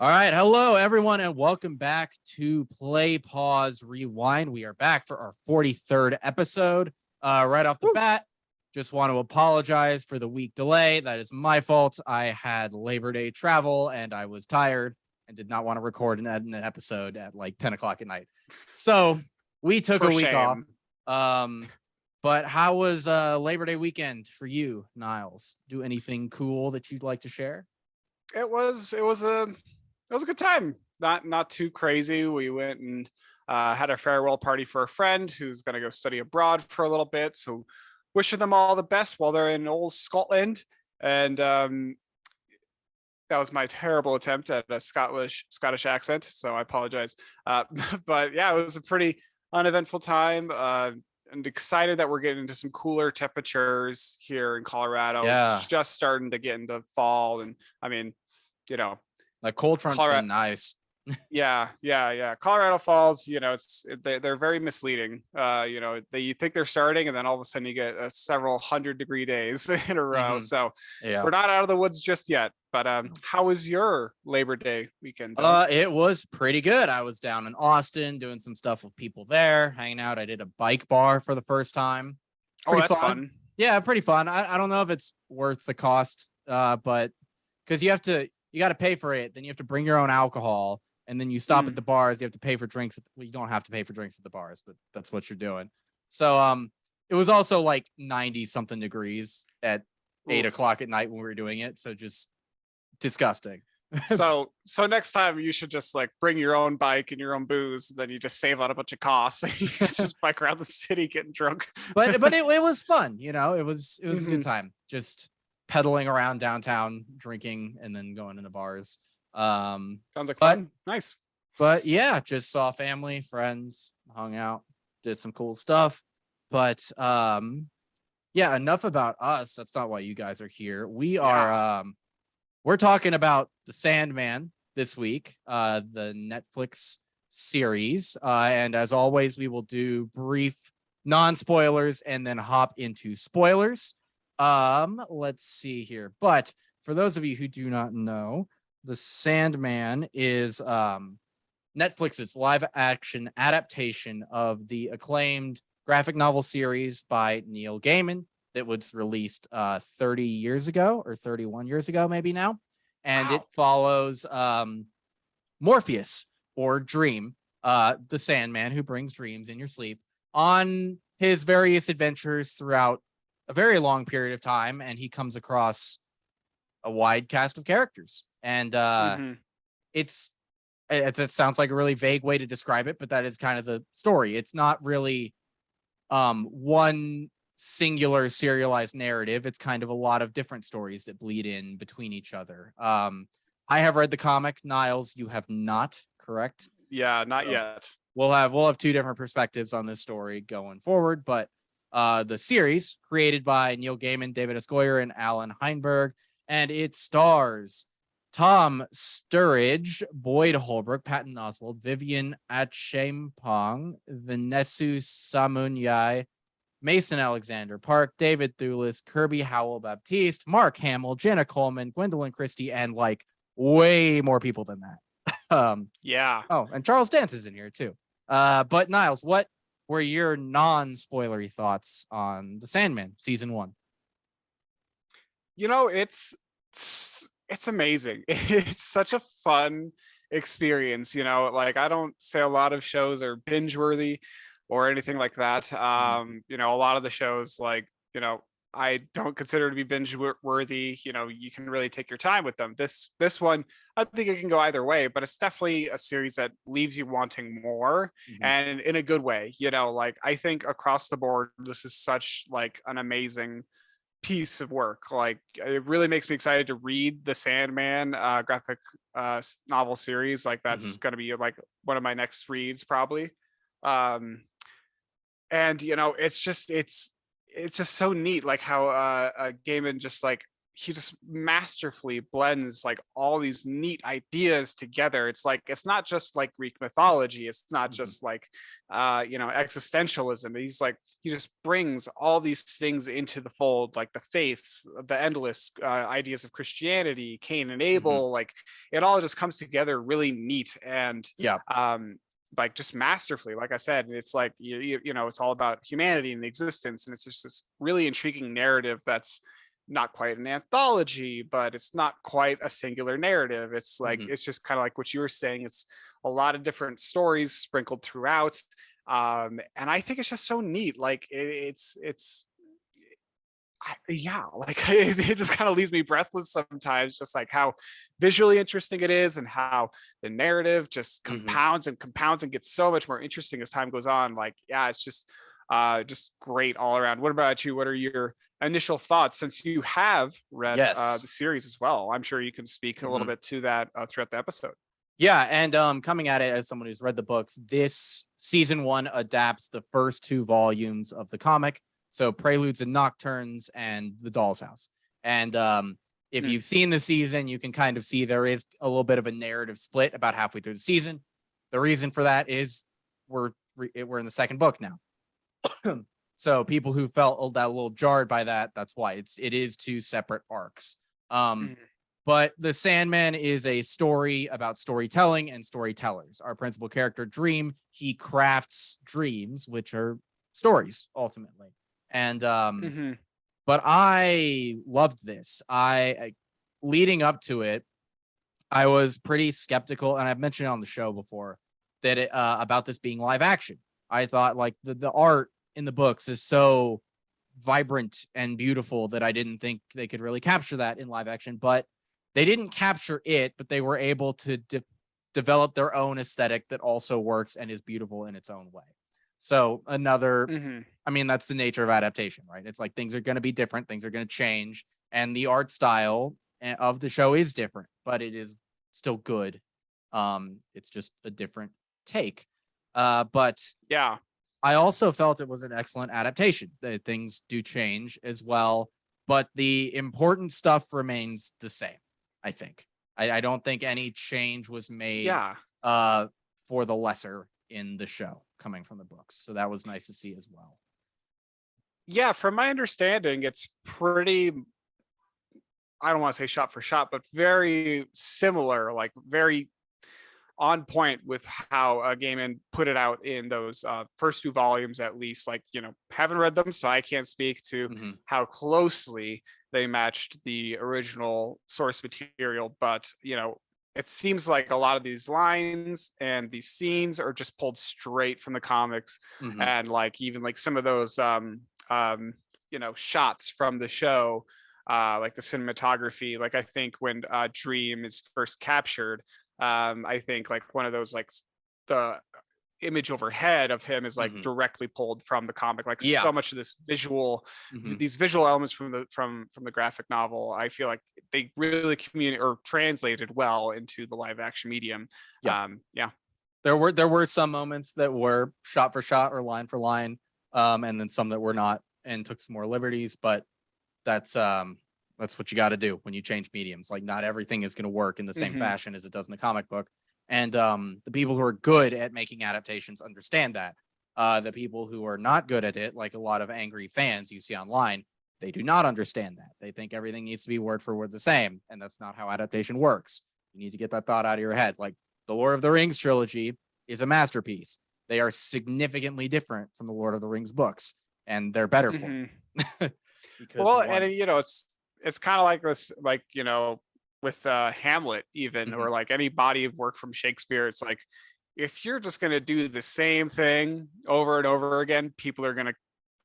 All right. Hello, everyone, and welcome back to Play, Pause, Rewind. We are back for our 43rd episode. Right off the bat, just want to apologize for the week delay. That is my fault. I had Labor Day travel and I was tired and did not want to record an episode at like 10 o'clock at night. So we took a week off. But how was Labor Day weekend for you, Niles? Do anything cool that you'd like to share? It was a good time. Not too crazy. We went and had a farewell party for a friend who's going to go study abroad for a little bit. So wishing them all the best while they're in old Scotland. And that was my terrible attempt at a Scottish accent. So I apologize. But yeah, it was a pretty uneventful time. And excited that we're getting into some cooler temperatures here in Colorado. Yeah. It's just starting to get into fall. And I mean, like cold front's been nice. Yeah. Colorado Falls, they're very misleading. You think they're starting, and then all of a sudden you get several 100-degree days in a row. So we're not out of the woods just yet. But how was your Labor Day weekend? It was pretty good. I was down in Austin doing some stuff with people there, hanging out. I did a bike bar for the first time. That's fun. Yeah, pretty fun. I don't know if it's worth the cost, but because you got to pay for it, then you have to bring your own alcohol. And then you stop at the bars. You have to pay for drinks. Well, you don't have to pay for drinks at the bars, but that's what you're doing. So, it was also like 90 something degrees at 8 o'clock at night when we were doing it. So just disgusting. so next time you should just like bring your own bike and your own booze. Then you just save on a bunch of costs. You just bike around the city getting drunk. but it was fun. It was a good time. Just pedaling around downtown, drinking, and then going into bars. Sounds like fun. Nice. But yeah, just saw family, friends, hung out, did some cool stuff. But yeah, enough about us. That's not why you guys are here. We're talking about the Sandman this week, the Netflix series. And as always, we will do brief non-spoilers and then hop into spoilers. Let's see here. But for those of you who do not know, the Sandman is Netflix's live-action adaptation of the acclaimed graphic novel series by Neil Gaiman that was released 30 years ago or 31 years ago, maybe now. And It follows Morpheus, or Dream, the Sandman who brings dreams in your sleep, on his various adventures throughout a very long period of time. And he comes across a wide cast of characters. And it sounds like a really vague way to describe it, but that is kind of the story. It's not really one singular serialized narrative. It's kind of a lot of different stories that bleed in between each other. I have read the comic. Niles, you have not, correct? Yeah, not yet. We'll have two different perspectives on this story going forward, but the series, created by Neil Gaiman, David S. Goyer, and Alan Heinberg, and it stars Tom Sturridge, Boyd Holbrook, Patton Oswalt, Vivian Achampong, Vanessa Samunyai, Mason Alexander Park, David Thewlis, Kirby Howell Baptiste, Mark Hamill, Jenna Coleman, Gwendolyn Christie, and like way more people than that. Yeah. Oh, and Charles Dance is in here too. But Niles, what were your non-spoilery thoughts on The Sandman season 1? It's amazing. It's such a fun experience. Like I don't say a lot of shows are binge worthy or anything like that. A lot of the shows, like, I don't consider to be binge worthy. You can really take your time with them. This one, I think it can go either way, but it's definitely a series that leaves you wanting more, and in a good way. Like I think across the board, this is such like an amazing piece of work. Like it really makes me excited to read the Sandman graphic novel series. Like that's going to be like one of my next reads probably. And it's just so neat, like how Gaiman just like he just masterfully blends like all these neat ideas together. It's like it's not just like Greek mythology, it's not Mhm. just like existentialism. He just brings all these things into the fold, like the faiths, the endless ideas of Christianity, Cain and Mhm. Abel. Like it all just comes together really neat and Yeah. like just masterfully. Like I said, it's like it's all about humanity and existence, and it's just this really intriguing narrative that's not quite an anthology, but it's not quite a singular narrative. It's like Mhm. it's just kind of like what you were saying. It's a lot of different stories sprinkled throughout, and I think it's just so neat. Like yeah, like it just kind of leaves me breathless sometimes. Just like how visually interesting it is, and how the narrative just Mhm. compounds and compounds and gets so much more interesting as time goes on. Like yeah, it's just great all around. What about you? What are your initial thoughts since you have read Yes. the series as well? I'm sure you can speak a little Mhm. bit to that throughout the episode. Yeah, and coming at it as someone who's read the books, this season 1 adapts the first 2 volumes of the comic, so Preludes and Nocturnes and The Doll's House. And if Hmm. you've seen the season, you can kind of see there is a little bit of a narrative split about halfway through the season. The reason for that is we're in the second book now. So people who felt that a little jarred by that, that's why it is 2 separate arcs. Um Hmm. but The Sandman is a story about storytelling and storytellers. Our principal character, Dream, he crafts dreams, which are stories ultimately. And Hmm. but I loved this. Leading up to it, I was pretty skeptical, and I've mentioned it on the show before that about this being live action. I thought like the art in the books is so vibrant and beautiful that I didn't think they could really capture that in live action. But they didn't capture it, but they were able to develop their own aesthetic that also works and is beautiful in its own way. So Hmm. I mean, that's the nature of adaptation, right? It's like things are going to be different, things are going to change, and the art style of the show is different, but it is still good. It's just a different take. But Yeah. I also felt it was an excellent adaptation. That things do change as well, but the important stuff remains the same. I think. I don't think any change was made Yeah. uh, for the lesser in the show coming from the books. So that was nice to see as well. Yeah, from my understanding, it's pretty, I don't want to say shot for shot, but very similar, like very on point with how Gaiman put it out in those first 2 volumes, at least. Like, haven't read them, so I can't speak to Hmm. how closely they matched the original source material, but it seems like a lot of these lines and these scenes are just pulled straight from the comics, Hmm. and like even like some of those shots from the show, like the cinematography. Like I think when Dream is first captured, I think like one of those like the image overhead of him is like Hmm. directly pulled from the comic. Like Yeah. so much of this visual, Hmm. these visual elements from the graphic novel, I feel like they really communicate or translated well into the live action medium. Yeah. Yeah. There were some moments that were shot for shot or line for line, and then some that were not and took some more liberties. But that's that's what you got to do when you change mediums. Like not everything is going to work in the same Hmm. fashion as it does in the comic book. And the people who are good at making adaptations understand that. The people who are not good at it, like a lot of angry fans you see online, they do not understand that. They think everything needs to be word for word the same, and that's not how adaptation works. You need to get that thought out of your head. Like the Lord of the Rings trilogy is a masterpiece. They are significantly different from the Lord of the Rings books, and they're better for Hmm. it. Because Well, and one. it's kind of like this, like with Hamlet, even, Mhm. or like any body of work from Shakespeare. It's like if you're just going to do the same thing over and over again, people are going to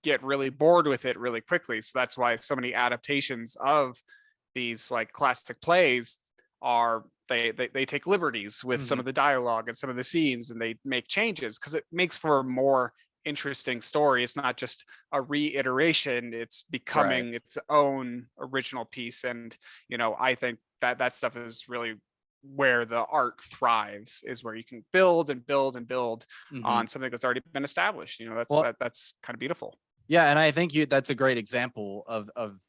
get really bored with it really quickly. So that's why so many adaptations of these like classic plays are they take liberties with some Mhm. of the dialogue and some of the scenes, and they make changes because it makes for a more interesting story. It's not just a reiteration, it's Right. becoming its own original piece. And I think that stuff is really where the art thrives, is where you can build and build and build Mhm. on something that's already been established. That's Well, that's kind of beautiful. yeah, and I think you that's a great example of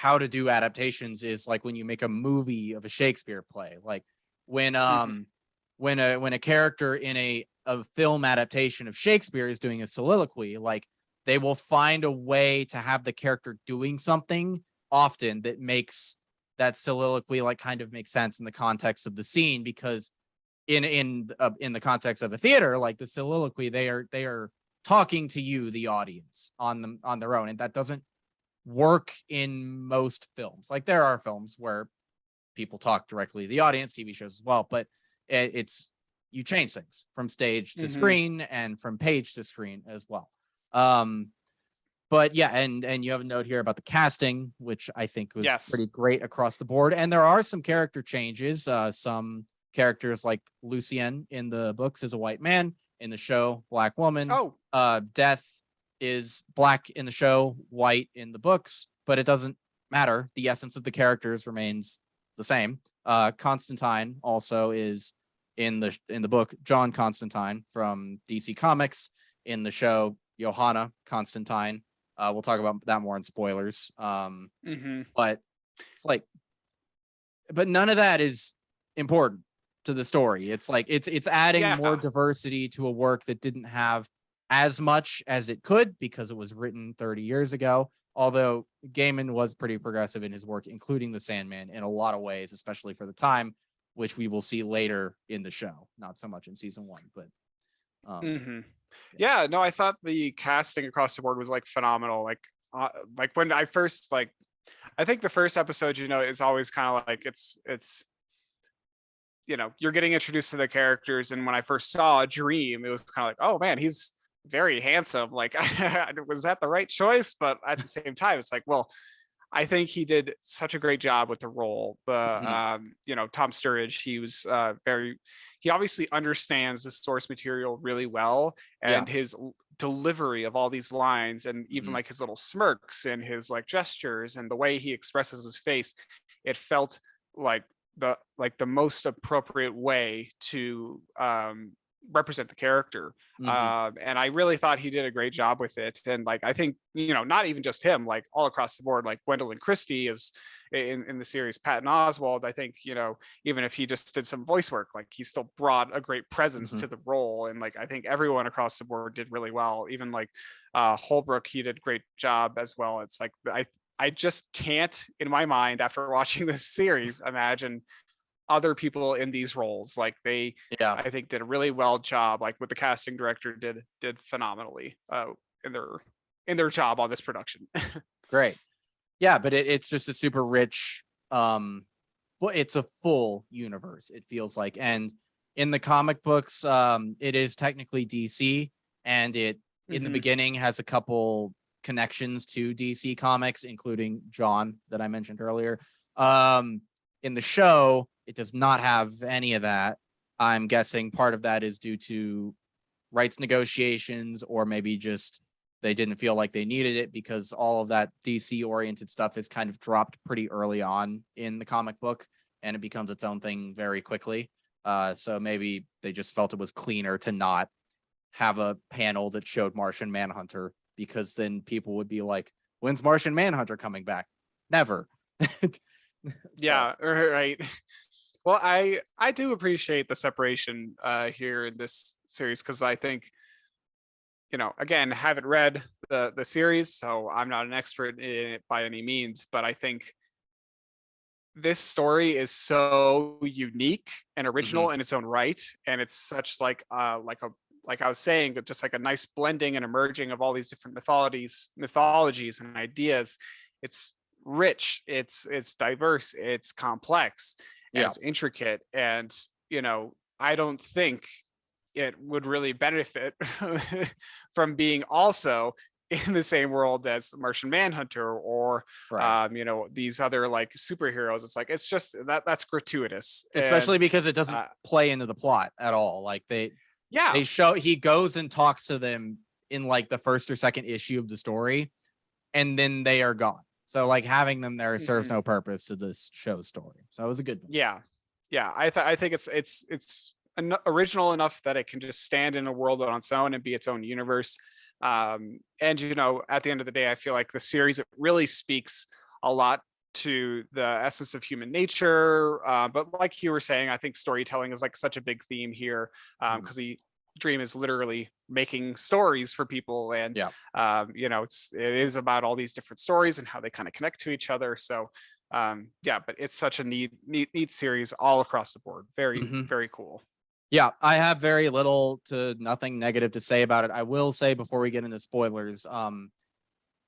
how to do adaptations is like when you make a movie of a Shakespeare play, like when Mhm. when a character in a film adaptation of Shakespeare is doing a soliloquy, like they will find a way to have the character doing something often that makes that soliloquy like kind of make sense in the context of the scene, because in the context of a theater, like the soliloquy, they are talking to you, the audience, on their own, and that doesn't work in most films. Like there are films where people talk directly to the audience, TV shows as well, but it's you change things from stage to Mhm. screen and from page to screen as well. Um, but yeah, and you have a note here about the casting, which I think was Yes. pretty great across the board. And there are some character changes. Some characters like Lucien in the books is a white man, in the show black woman. Oh. Death is black in the show, white in the books, but it doesn't matter. The essence of the characters remains the same. Constantine also is in the book John Constantine from DC Comics. In the show Johanna Constantine. We'll talk about that more in spoilers. Mhm. But it's like, but none of that is important to the story. It's like it's adding more Yeah. diversity to a work that didn't have as much as it could because it was written 30 years ago. Although Gaiman was pretty progressive in his work, including the Sandman in a lot of ways, especially for the time, which we will see later in the show. Not so much in season one, but um, Mhm. yeah. Yeah, no, I thought the casting across the board was like phenomenal. Like when I first like, I think the first episode, is always kind of like it's you're getting introduced to the characters, and when I first saw Dream, it was kind of like, oh man, he's very handsome. Like, was that the right choice? But at the same time, it's like, well, I think he did such a great job with the role. Mhm. Tom Sturridge, he obviously understands the source material really well, Yeah. and his delivery of all these lines, and even Mhm. like his little smirks and his like gestures and the way he expresses his face, it felt like the most appropriate way to represent the character. Mhm. And I really thought he did a great job with it. And like, I think, not even just him, like all across the board, like Gwendolyn Christie is in the series, Patton Oswald, I think, even if he just did some voice work, like he still brought a great presence Mhm. to the role. And like, I think everyone across the board did really well. Even like Holbrook, he did a great job as well. It's like, I just can't in my mind after watching this series imagine other people in these roles. Like they, Yeah. I think, did a really well job. Like what the casting director did phenomenally in their in their job on this production. Great. Yeah, but it's just a super rich well, it's a full universe, it feels like. And in the comic books, it is technically DC, and it in the Hmm. beginning has a couple connections to DC comics, including John that I mentioned earlier. Um, in the show, it does not have any of that. I'm guessing part of that is due to rights negotiations, or maybe just they didn't feel like they needed it because all of that DC oriented stuff is kind of dropped pretty early on in the comic book, and it becomes its own thing very quickly. So maybe they just felt it was cleaner to not have a panel that showed Martian Manhunter, because then people would be like, when's Martian Manhunter coming back? Never. So, Yeah, right. Well, I do appreciate the separation here in this series, because I think, again, haven't read the series, so I'm not an expert in it by any means, but I think this story is so unique and mhm, original in its own right, and it's such like I was saying, just like a nice blending and emerging of all these different mythologies and ideas. It's rich, it's diverse, it's complex, and yeah. it's intricate. And I don't think it would really benefit from being also in the same world as Martian Manhunter, or Right. these other like superheroes. It's like, it's just that's gratuitous. Especially And because it doesn't uh play into the plot at all. Like yeah. they show he goes and talks to them in like the first or second issue of the story, and then they are gone. So like having them there serves Mhm. no purpose to this show's story. So it was a good one. Yeah, yeah. I think it's original enough that it can just stand in a world on its own and be its own universe. And at the end of the day, I feel like the series, it really speaks a lot to the essence of human nature. But like you were saying, I think storytelling is like such a big theme here, Mhm. because the dream is literally making stories for people, and Yeah. it is about all these different stories and how they kind of connect to each other. So yeah, but it's such a neat series all across the board. Very, Mhm. very cool. Yeah, I have very little to nothing negative to say about it. I will say before we get into spoilers,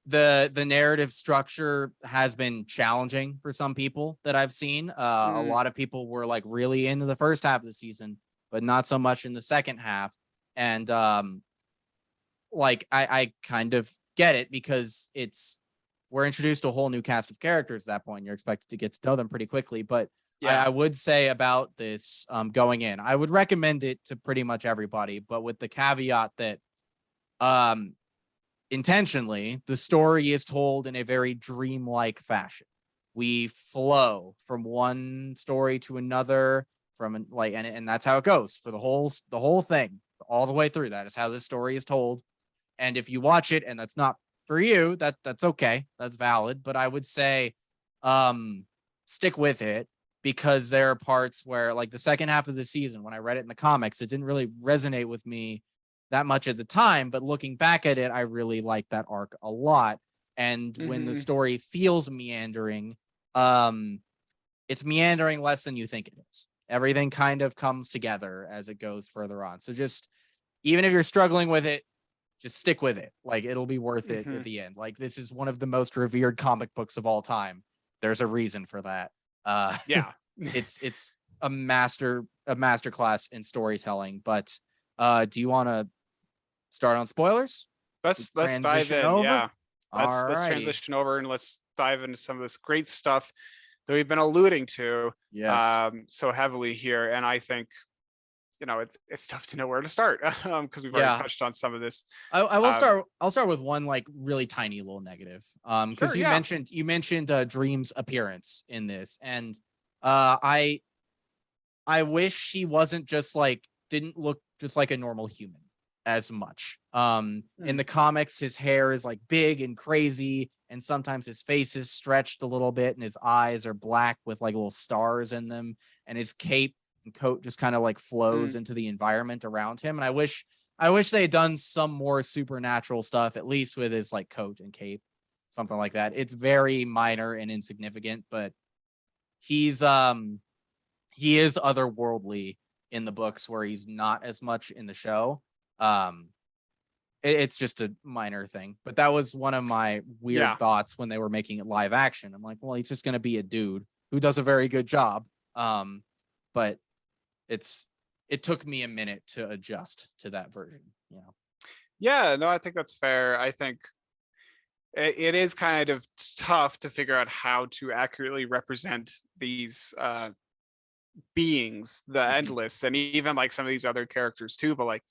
the narrative structure has been challenging for some people that I've seen. A Mm, lot of people were like really into the first half of the season, but not so much in the second half. And like I kind of get it because we're introduced to a whole new cast of characters at that point. You're expected to get to know them pretty quickly. But yeah. I would say about this going in, I would recommend it to pretty much everybody, but with the caveat that um intentionally, the story is told in a very dreamlike fashion. We flow from one story to another, and that's how it goes for the whole thing, all the way through. That is how this story is told. And if you watch it and that's not for you, that's okay. That's valid. But I would say um stick with it, because there are parts where, like the second half of the season, when I read it in the comics, it didn't really resonate with me that much at the time. But looking back at it, I really like that arc a lot. And when the Hmm. story feels meandering, um, it's meandering less than you think it is. Everything kind of comes together as it goes further on. So just even if you're struggling with it, just stick with it. Like it'll be worth it Hmm. at the end. Like this is one of the most revered comic books of all time. There's a reason for that. Uh Yeah. it's a master class in storytelling. But do you want to start on spoilers? Let's dive Transition in. over? Yeah. All Let's righty. transition over and let's dive into some of this great stuff that we've been alluding to Yes. so heavily here. And I think, it's tough to know where to start because we've already Yeah. touched on some of this. I will Um, start. I'll start with one like really tiny little negative. Because sure. you Yeah. mentioned Dream's appearance in this, and uh, I I wish he wasn't just like didn't look just like a normal human as much. In Mm, the comics, his hair is like big and crazy, and sometimes his face is stretched a little bit, and his eyes are black with like little stars in them, and his cape and coat just kind of like flows mm, into the environment around him. And I wish they had done some more supernatural stuff, at least with his like coat and cape, something like that. It's very minor and insignificant, but he's he is otherworldly in the books where he's not as much in the show. Um, it's just a minor thing, but that was one of my weird yeah. thoughts when they were making it live action. I'm like, well, he's just going to be a dude who does a very good job. But it's it took me a minute to adjust to that version. Yeah. No, I think that's fair. I think it is kind of tough to figure out how to accurately represent these beings, the Mhm. endless, and even like some of these other characters too. But like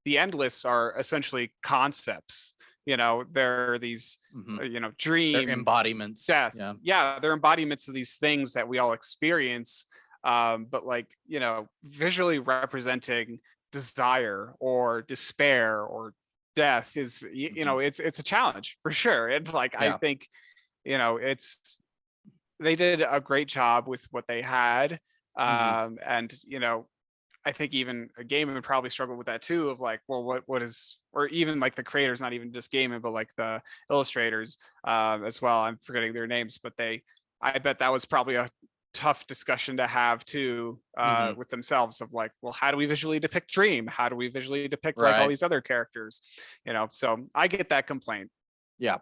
the endless are essentially concepts. They're these, Mhm. They're dream, embodiments. death. Yeah. Yeah, they're embodiments of these things that we all experience. But like, visually representing desire or despair or death is, Mhm. it's a challenge for sure. And like, I Yeah. think, it's they did a great job with what they had. Mhm. And I think even a game would probably struggle with that too, of like, well, what is, or even like the creators, not even just gaming, but like the illustrators as well. I'm forgetting their names, but I bet that was probably a tough discussion to have too Mhm. with themselves, of like, well, how do we visually depict Dream? How do we visually depict like all Right. these other characters? So I get that complaint. Yeah.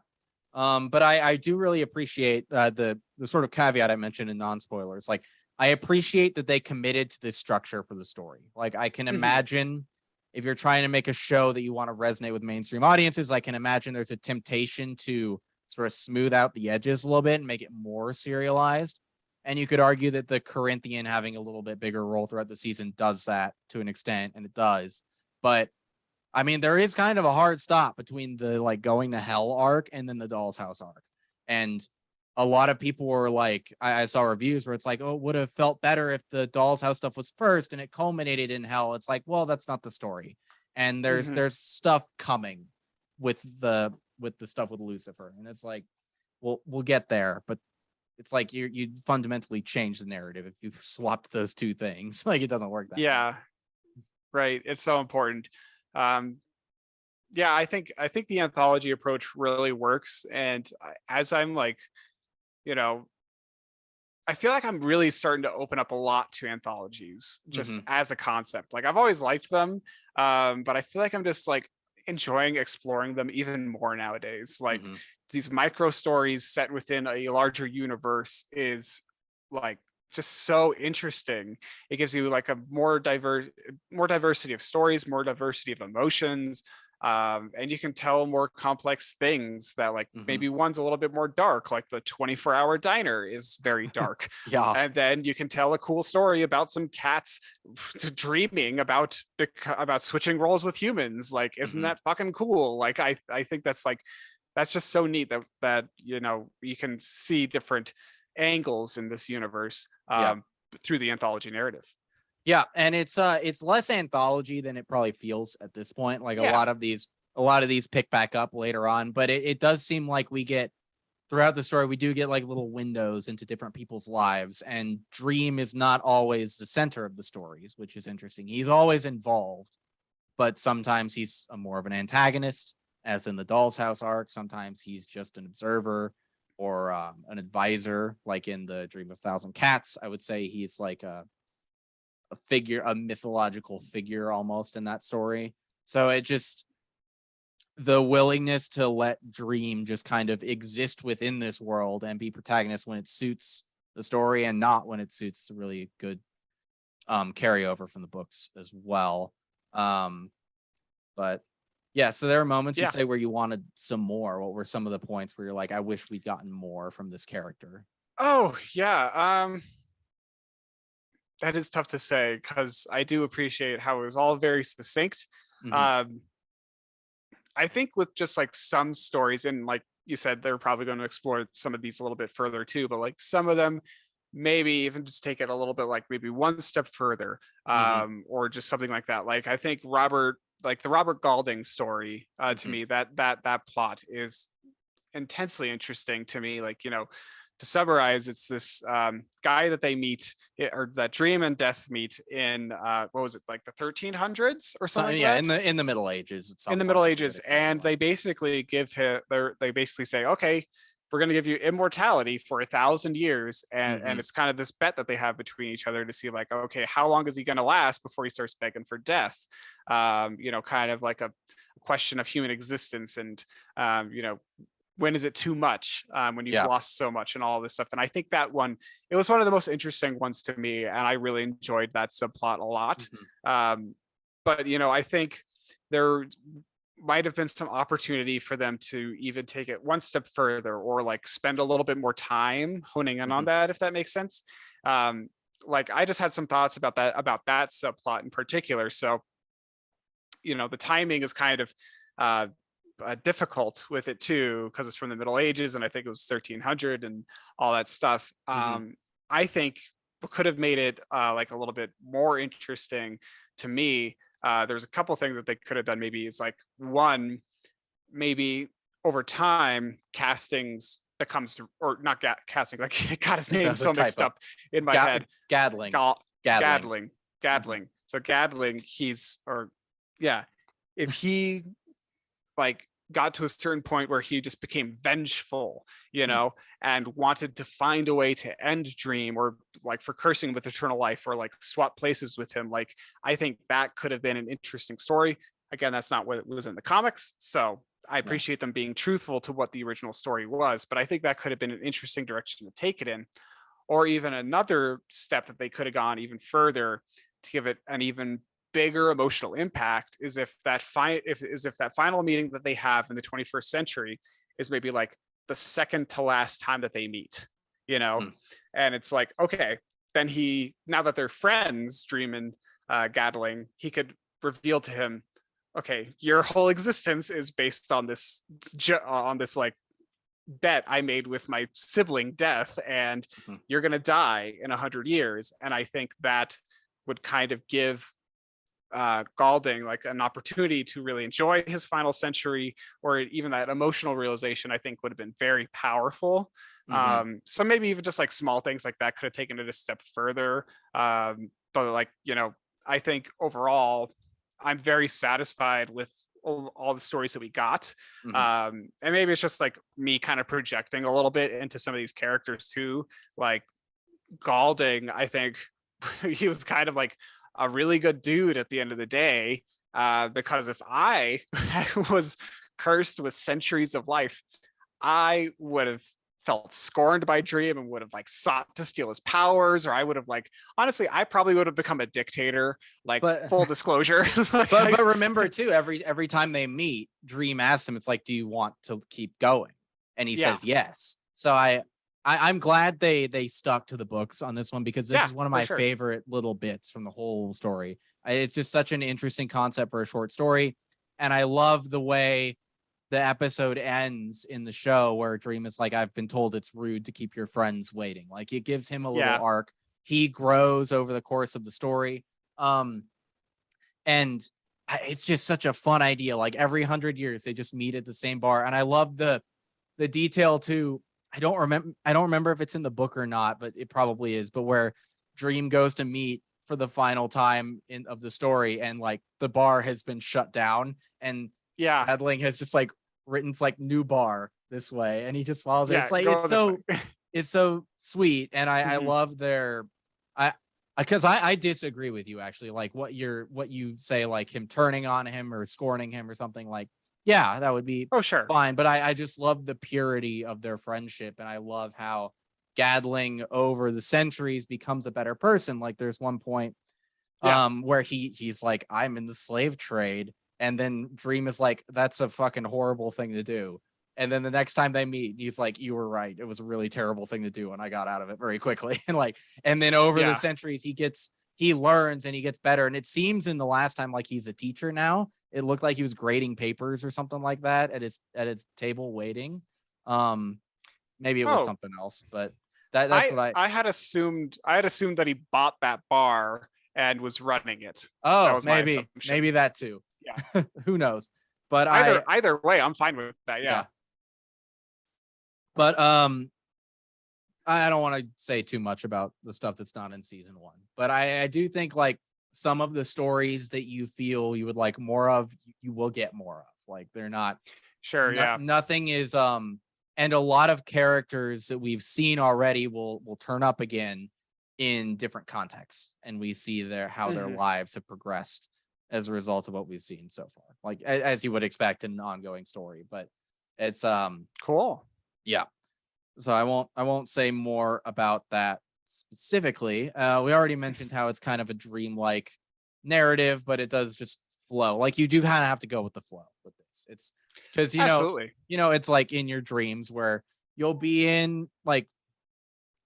But I do really appreciate the sort of caveat I mentioned in non-spoilers. Like I appreciate that they committed to this structure for the story. Like I can Hmm. imagine if you're trying to make a show that you want to resonate with mainstream audiences, I can imagine there's a temptation to sort of smooth out the edges a little bit and make it more serialized. And you could argue that the Corinthian having a little bit bigger role throughout the season does that to an extent, and it does. But I mean, there is kind of a hard stop between the like going to hell arc and then the Doll's House arc. And a lot of people were like, I saw reviews where it's like, oh, it would have felt better if the Doll's House stuff was first and it culminated in hell. It's like, well, that's not the story. And Hmm. there's stuff coming with the stuff with Lucifer. And it's like, we'll get there, but it's like you fundamentally change the narrative if you swapped those two things. Like, it doesn't work that way. Yeah, right. It's so important. Um, yeah, I think the anthology approach really works. And as I'm like, you know, I feel like I'm really starting to open up a lot to anthologies just Mhm. as a concept. Like I've always liked them, but I feel like I'm just like enjoying exploring them even more nowadays. Like Mhm. these micro stories set within a larger universe is like just so interesting. It gives you like a more diversity of stories, more diversity of emotions, and you can tell more complex things that like Mhm. maybe one's a little bit more dark, like the 24-hour diner is very dark. Yeah. And then you can tell a cool story about some cats dreaming about switching roles with humans. Like, isn't Mhm. that fucking cool? Like I think that's like that's just so neat that you know you can see different angles in this universe Yeah. through the anthology narrative. Yeah, and it's less anthology than it probably feels at this point. Like, Yeah. a lot of these pick back up later on, but it does seem like we get throughout the story, we do get like little windows into different people's lives, and Dream is not always the center of the stories, which is interesting. He's always involved, but sometimes he's a more of an antagonist, as in the Doll's House arc. Sometimes he's just an observer or an advisor, like in the Dream of Thousand Cats. I would say he's like a figure, a mythological figure almost in that story. So it just, the willingness to let Dream just kind of exist within this world and be protagonist when it suits the story and not when it suits, a really good carryover from the books as well. Um but yeah, so there are moments you Yeah. say where you wanted some more. What were some of the points where you're like, I wish we'd gotten more from this character? Oh yeah. That is tough to say because I do appreciate how it was all very succinct. Hmm. Um, I think with just like some stories, and like you said, they're probably going to explore some of these a little bit further too, but like some of them, maybe even just take it a little bit like maybe one step further, Hmm. or just something like that. Like I think like the Robert Galding story, to Hmm. me, that plot is intensely interesting to me. Like, you know, to summarize, it's this guy that they meet, or that Dream and Death meet in what was it, like the 1300s or So something like yeah, that, in the Middle Ages at in some the point, Middle they forget Ages, and exactly they basically give him they basically say, okay, we're going to give you immortality for 1,000 years, and when. it's kind of this bet that they have between each other to see like, okay, how long is he going to last before he starts begging for death. You know, kind of like a question of human existence, and you know, when is it too much, when you've Yeah. lost so much and all this stuff. And I think that one, it was one of the most interesting ones to me, and I really enjoyed that subplot a lot. Mhm. um, but you know, I think there might have been some opportunity for them to even take it one step further, or like spend a little bit more time honing in on Mhm. that, if that makes sense. um, like I just had some thoughts about that subplot in particular. So you know, the timing is kind of uh, difficult with it too, because it's from the Middle Ages, and I think it was 1300 and all that stuff. Mhm. I think what could have made it like a little bit more interesting to me. There's a couple things that they could have done. Maybe it's like one, maybe over time castings becomes, or not casting, like got his name The so mixed typo. up in my head. Gadling. Gal- Gadling. Gadling, Mhm. Gadling. So Gadling, he's, or yeah, if he like got to a certain point where he just became vengeful, you Mhm. know, and wanted to find a way to end Dream, or like for cursing with eternal life, or like swap places with him. Like I think that could have been an interesting story. Again, that's not what was in the comics, so I Yeah. appreciate them being truthful to what the original story was, but I think that could have been an interesting direction to take it in. Or even another step that they could have gone even further to give it an even bigger emotional impact is if that final meeting that they have in the 21st century is maybe like the second to last time that they meet, you know. Mhm. And it's like, okay, then he, now that they're friends, Dream and Gadling, he could reveal to him, okay, your whole existence is based on this like bet I made with my sibling Death, and Mhm. you're going to die in 100 years. And I think that would kind of give Galding like an opportunity to really enjoy his final century, or even that emotional realization, I think would have been very powerful. Hmm. So maybe even just like small things like that could have taken it a step further. But like, I think overall, I'm very satisfied with all the stories that we got. Hmm. And maybe it's just like me kind of projecting a little bit into some of these characters too. Like Galding, I think he was kind of like a really good dude at the end of the day. Because if I was cursed with centuries of life, I would have felt scorned by Dream and would have like sought to steal his powers, or I would have like honestly, I probably would have become a dictator. Like But full disclosure, like but remember too, every time they meet, Dream asks him, it's like, do you want to keep going? And he yeah, says yes. So I'm glad they stuck to the books on this one, because this yeah, is one of for my sure. favorite little bits from the whole story. It's just such an interesting concept for a short story, and I love the way the episode ends in the show where Dream is like, I've been told it's rude to keep your friends waiting. Like, it gives him a little Yeah, arc. He grows over the course of the story. Um, and it's just such a fun idea. Like, every 100 years they just meet at the same bar, and I love the detail too. I don't remember if it's in the book or not, but it probably is. But where Dream goes to meet for the final time in of the story, and like the bar has been shut down, and yeah, Adling has just like written it's like new bar this way, and he just follows it. It's yeah. like Go this way. it's so sweet, and I Mhm. love their I because I disagree with you actually. Like, what you say, like him turning on him or scorning him or something, like, yeah, that would be Oh, sure. fine. But I just love the purity of their friendship, and I love how Gadling over the centuries becomes a better person. Like, there's one point Yeah. where he's like, I'm in the slave trade, and then Dream is like, that's a fucking horrible thing to do. And then the next time they meet, he's like, you were right, it was a really terrible thing to do, and I got out of it very quickly. And like, and then over the Yeah. centuries he learns and he gets better. And it seems in the last time like he's a teacher now. It looked like he was grading papers or something like that at its table waiting. um Maybe it was Oh, something else, but that's what I I had assumed that he bought that bar and was running it. That oh, was my assumption. maybe that too. Yeah. Who knows? But Either way, I'm fine with that. Yeah. yeah. But I don't want to say too much about the stuff that's not in season one. But I do think like some of the stories that you feel you would like more of, you will get more of. Like, they're Sure. Yeah. nothing is and a lot of characters that we've seen already will turn up again in different contexts, and we see how their Hmm. lives have progressed as a result of what we've seen so far, like as you would expect in an ongoing story. But it's Cool. yeah, so I won't say more about that specifically. We already mentioned how it's kind of a dreamlike narrative, but it does just flow. Like, you do kind of have to go with the flow with this. It's because Absolutely. it's like in your dreams where you'll be in, like,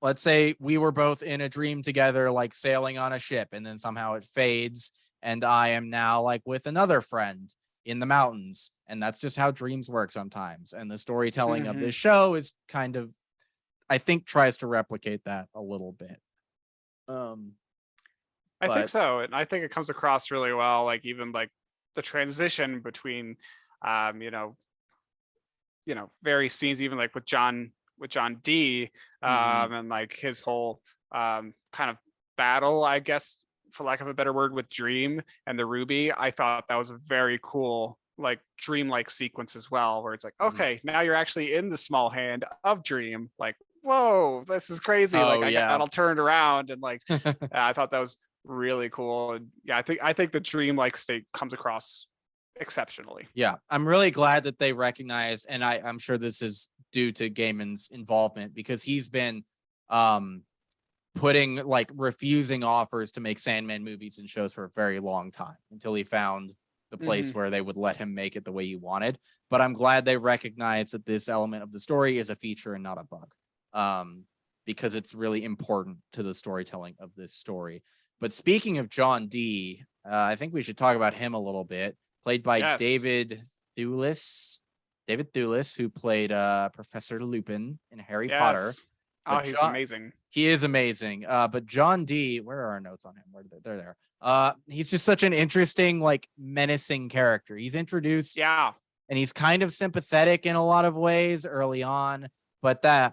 let's say we were both in a dream together, like sailing on a ship, and then somehow it fades, and I am now like with another friend in the mountains. And that's just how dreams work sometimes. And the storytelling of Hmm. this show is kind of, I think, tries to replicate that a little bit. Um, I think but so, and I think it comes across really well. Like even like the transition between, um, you know, various scenes, even like with John D, mhm, and like his whole kind of battle, I guess, for lack of a better word, with Dream and the Ruby. I thought that was a very cool, like dreamlike sequence as well, where it's like, mhm. okay, now you're actually in the small hand of Dream. Like, whoa, this is crazy. Like Oh I got yeah. all turned around and like I thought that was really cool. And yeah, I think the dreamlike state comes across exceptionally. Yeah, I'm really glad that they recognized, and I'm sure this is due to Gaiman's involvement, because he's been um putting, like, refusing offers to make Sandman movies and shows for a very long time, until he found the place Hmm. where they would let him make it the way he wanted. But I'm glad they recognize that this element of the story is a feature and not a bug. Um, because it's really important to the storytelling of this story. But speaking of John D, I think we should talk about him a little bit. Played by Yes. Thewlis. David Thewlis, who played Professor Lupin in Harry Potter. Yes. Oh, But he's amazing. He is amazing. But John D, where are our notes on him? Where they're there. He's just such an interesting, like menacing character. He's introduced Yeah. and he's kind of sympathetic in a lot of ways early on, but the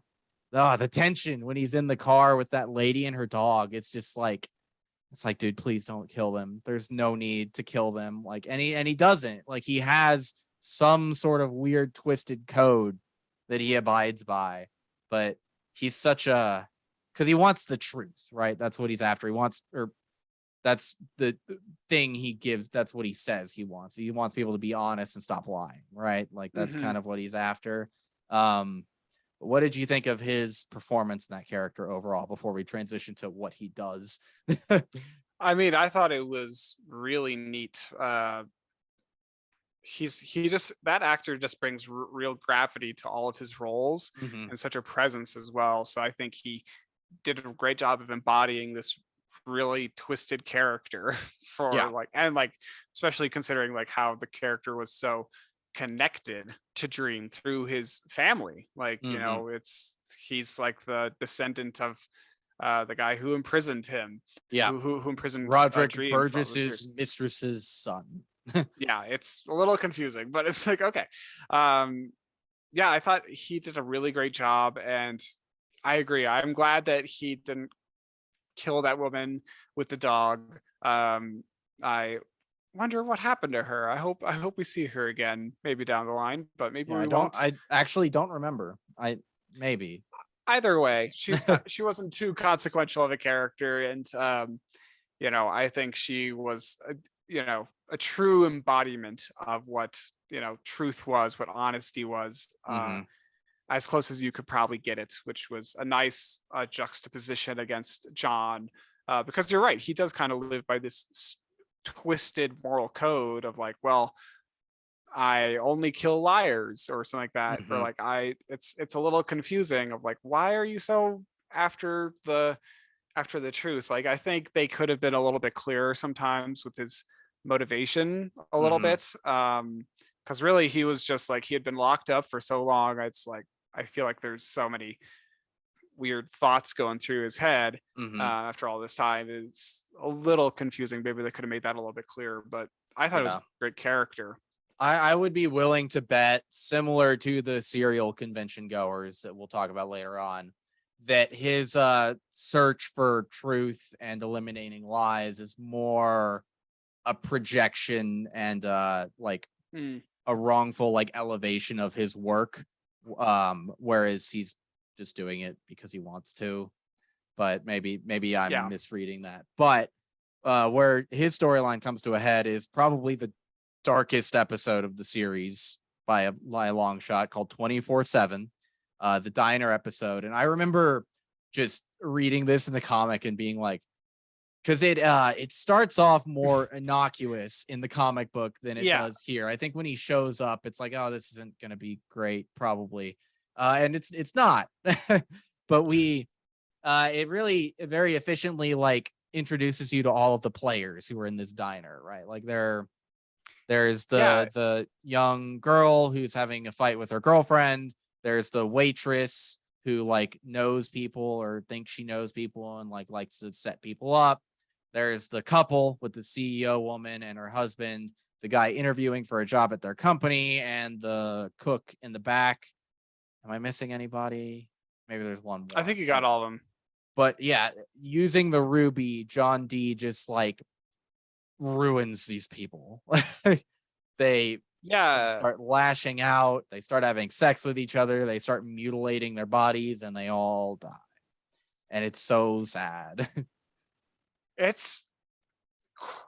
tension when he's in the car with that lady and her dog, it's like, dude, please don't kill them. There's no need to kill them. Like, and he doesn't. Like, he has some sort of weird twisted code that he abides by, but he's such a because he wants the truth, right? That's what he's after. He wants, or that's the thing he gives. That's what he says he wants. He wants people to be honest and stop lying, right? Like that's Mhm. kind of what he's after. Um, what did you think of his performance in that character overall before we transition to what he does? I mean, I thought it was really neat. He just that actor just brings real gravity to all of his roles Mhm. and such a presence as well. So I think he did a great job of embodying this really twisted character for Yeah. like, and like, especially considering like how the character was so connected to Dream through his family. Like, you Mhm. know, he's like the descendant of the guy who imprisoned him, Yeah. who imprisoned Roderick Dream for all those Burgess's years. mistress's son. Yeah, it's a little confusing, but it's like, okay. Um, yeah, I thought he did a really great job, and I agree. I'm glad that he didn't kill that woman with the dog. I wonder what happened to her. I hope we see her again, maybe down the line, but maybe Yeah, we won't. I actually don't remember. I maybe. Either way, she wasn't too consequential of a character, and I think she was a true embodiment of what truth was, what honesty was, Mhm. as close as you could probably get it, which was a nice juxtaposition against John, because you're right, he does kind of live by this twisted moral code of like, well, I only kill liars or something like that, or Mhm. like it's a little confusing of like, why are you so after the truth? Like, I think they could have been a little bit clearer sometimes with his motivation a little Mhm. bit. Because really he was just like, he had been locked up for so long. It's like, I feel like there's so many weird thoughts going through his head Mhm. after all this time. It's a little confusing. Maybe they could have made that a little bit clearer, but I thought it was a Yeah. great character. I would be willing to bet, similar to the serial convention goers that we'll talk about later on, that his search for truth and eliminating lies is more a projection and like Hmm. a wrongful like elevation of his work. Whereas he's just doing it because he wants to. But maybe I'm Yeah. misreading that. But where his storyline comes to a head is probably the darkest episode of the series by a long shot, called 24/7, the diner episode. And I remember just reading this in the comic and being like, because it starts off more innocuous in the comic book than it Yeah. does here. I think when he shows up, it's like, oh, this isn't gonna be great, probably. And it's not. But it really very efficiently like introduces you to all of the players who are in this diner, right? Like there's Yeah. the young girl who's having a fight with her girlfriend. There's the waitress who like knows people or thinks she knows people and like likes to set people up. There's the couple with the CEO woman and her husband, the guy interviewing for a job at their company, and the cook in the back. Am I missing anybody? Maybe there's one I more. think you got all of them. But yeah, using the ruby, John D just like ruins these people. They Yeah. start lashing out, they start having sex with each other, they start mutilating their bodies, and they all die. And it's so sad. It's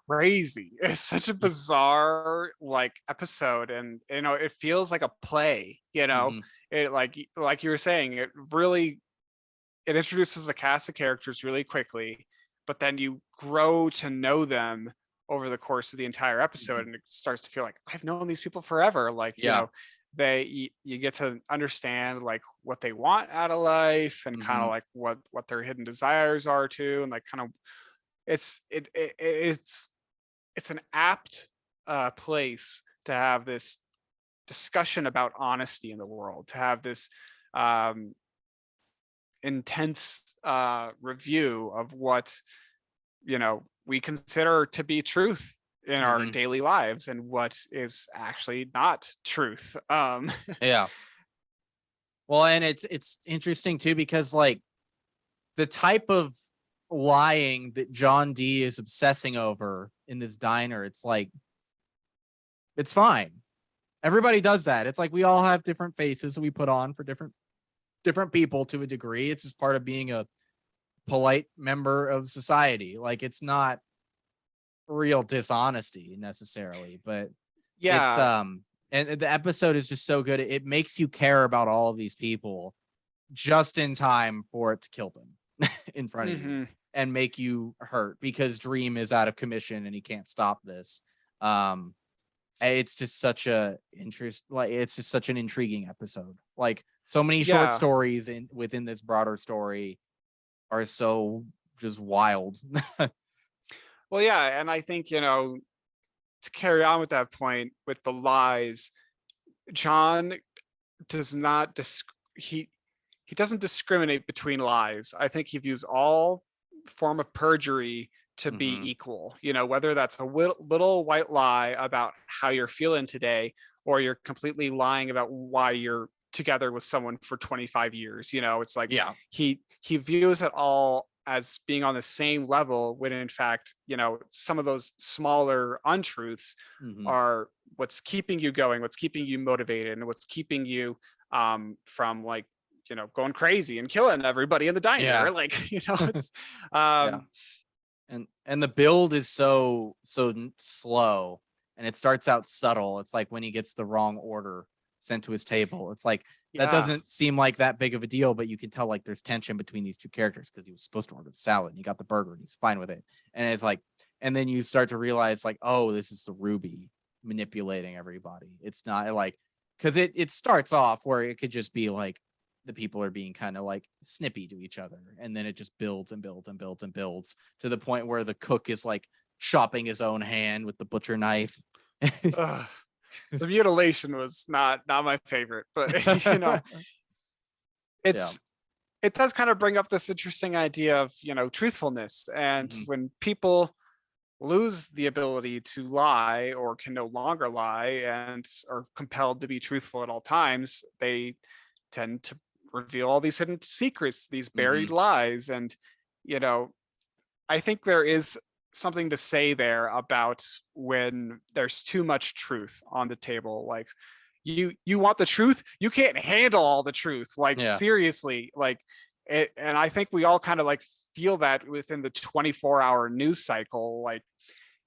crazy. It's such a bizarre like episode, and it feels like a play. Mhm. It like you were saying, it introduces a cast of characters really quickly, but then you grow to know them over the course of the entire episode, Mhm. and it starts to feel like I've known these people forever. Like, Yeah. you get to understand like what they want out of life, and kind of Mhm. like what their hidden desires are too, and like kind of it's an apt place to have this discussion about honesty in the world, to have this um, intense review of what, we consider to be truth in our Hmm. daily lives and what is actually not truth. Yeah. Well, and it's interesting too because like the type of lying that John D is obsessing over in this diner, it's like it's fine. Everybody does that. It's like we all have different faces that we put on for different people to a degree. It's just part of being a polite member of society. Like it's not real dishonesty necessarily, but it's Yeah. and the episode is just so good. It makes you care about all of these people just in time for it to kill them in front of you Hmm. and make you hurt because Dream is out of commission and he can't stop this. Um it's just such a interest like it's just such an intriguing episode. Like so many short Yeah. stories in within this broader story are so just wild. Well, yeah, and I think, to carry on with that point with the lies, John does not he doesn't discriminate between lies. I think he views all form of perjury to be Hmm. equal. Whether that's a little white lie about how you're feeling today, or you're completely lying about why you're together with someone for 25 years. It's like Yeah. he views it all as being on the same level, when in fact, some of those smaller untruths Hmm. are what's keeping you going, what's keeping you motivated, and what's keeping you from, like, going crazy and killing everybody in the Yeah. diner. Like, it's Yeah. um And the build is slow and it starts out subtle. It's like when he gets the wrong order sent to his table. It's like that yeah. doesn't seem like that big of a deal, but you can tell like there's tension between these two characters because he was supposed to order the salad and he got the burger and he's fine with it. And it's like, and then you start to realize like, oh, this is the Ruby manipulating everybody. It's not like because it starts off where it could just be like the people are being kind of like snippy to each other, and then it just builds and builds and builds and builds to the point where the cook is like chopping his own hand with the butcher knife. Ugh. The mutilation was not my favorite, but Yeah. it's it does kind of bring up this interesting idea of, truthfulness. And Hmm. when people lose the ability to lie, or can no longer lie, and are compelled to be truthful at all times, they tend to reveal all these hidden secrets, these buried Hmm. lies. And you know I think there is something to say there about when there's too much truth on the table. Like, you want the truth, you can't handle all the truth, like, Yeah. seriously. Like, and I think we all kind of like feel that within the 24-hour news cycle. Like,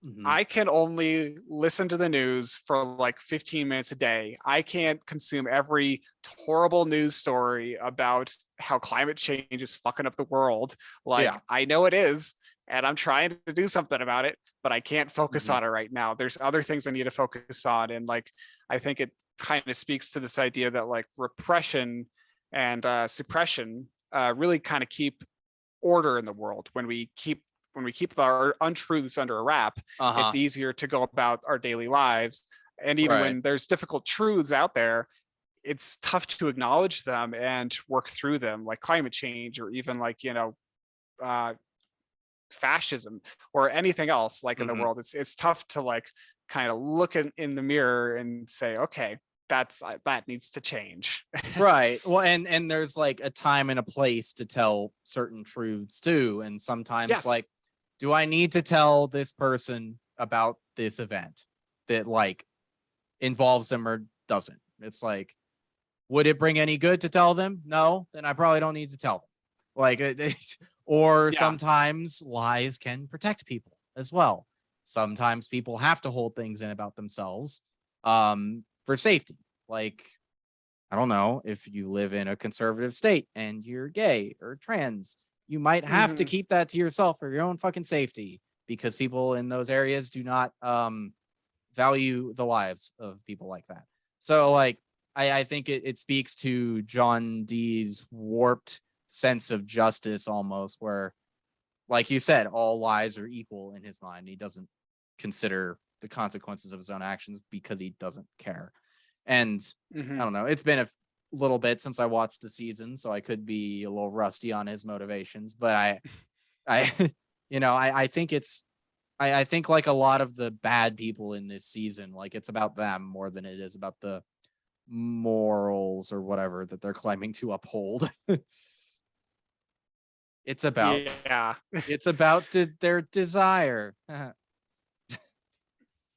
Hmm. I can only listen to the news for like 15 minutes a day. I can't consume every horrible news story about how climate change is fucking up the world. Like, Yeah. I know it is, and I'm trying to do something about it, but I can't focus Hmm. on it right now. There's other things I need to focus on. And like, I think it kind of speaks to this idea that like repression and suppression really kind of keep order in the world. When we keep our untruths under a wrap, it's Uh-huh. easier to go about our daily lives. And even Right. when there's difficult truths out there, it's tough to acknowledge them and work through them, like climate change, or even like, uh, fascism, or anything else like in the Hmm. world. It's tough to like kind of look in the mirror and say, okay, that needs to change. Right. Well, and there's like a time and a place to tell certain truths too. And sometimes Yes. like, do I need to tell this person about this event that like involves them or doesn't? It's like, would it bring any good to tell them? No, then I probably don't need to tell them. Like, or Yeah. sometimes lies can protect people as well. Sometimes people have to hold things in about themselves for safety. Like, I don't know, if you live in a conservative state and you're gay or trans, you might have to Hmm. keep that to yourself for your own fucking safety because people in those areas do not value the lives of people like that. So like I think it speaks to John Dee's warped sense of justice almost where, like you said, all lives are equal in his mind. He doesn't consider the consequences of his own actions because he doesn't care. And I Hmm. don't know. It's been little bit since I watched the season, so I could be a little rusty on his motivations. But I, I think I think like a lot of the bad people in this season, like it's about them more than it is about the morals or whatever that they're claiming to uphold. It's about Yeah. their desire.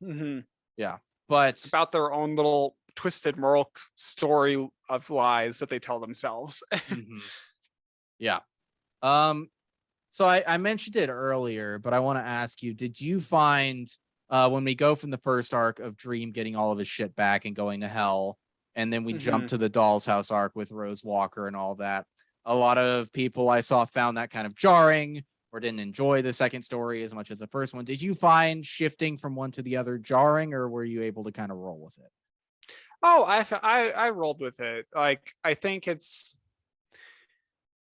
Hmm. Yeah, but About their own little twisted moral story of lies that they tell themselves. mhm, yeah. Um, so I mentioned it earlier, but I want to ask you: did you find when we go from the first arc of Dream getting all of his shit back and going to hell, and then we jump Hmm. to the Doll's House arc with Rose Walker and all that? A lot of people I saw found that kind of jarring or didn't enjoy the second story as much as the first one. Did you find shifting from one to the other jarring, or were you able to kind of roll with it? Oh, I rolled with it. Like I think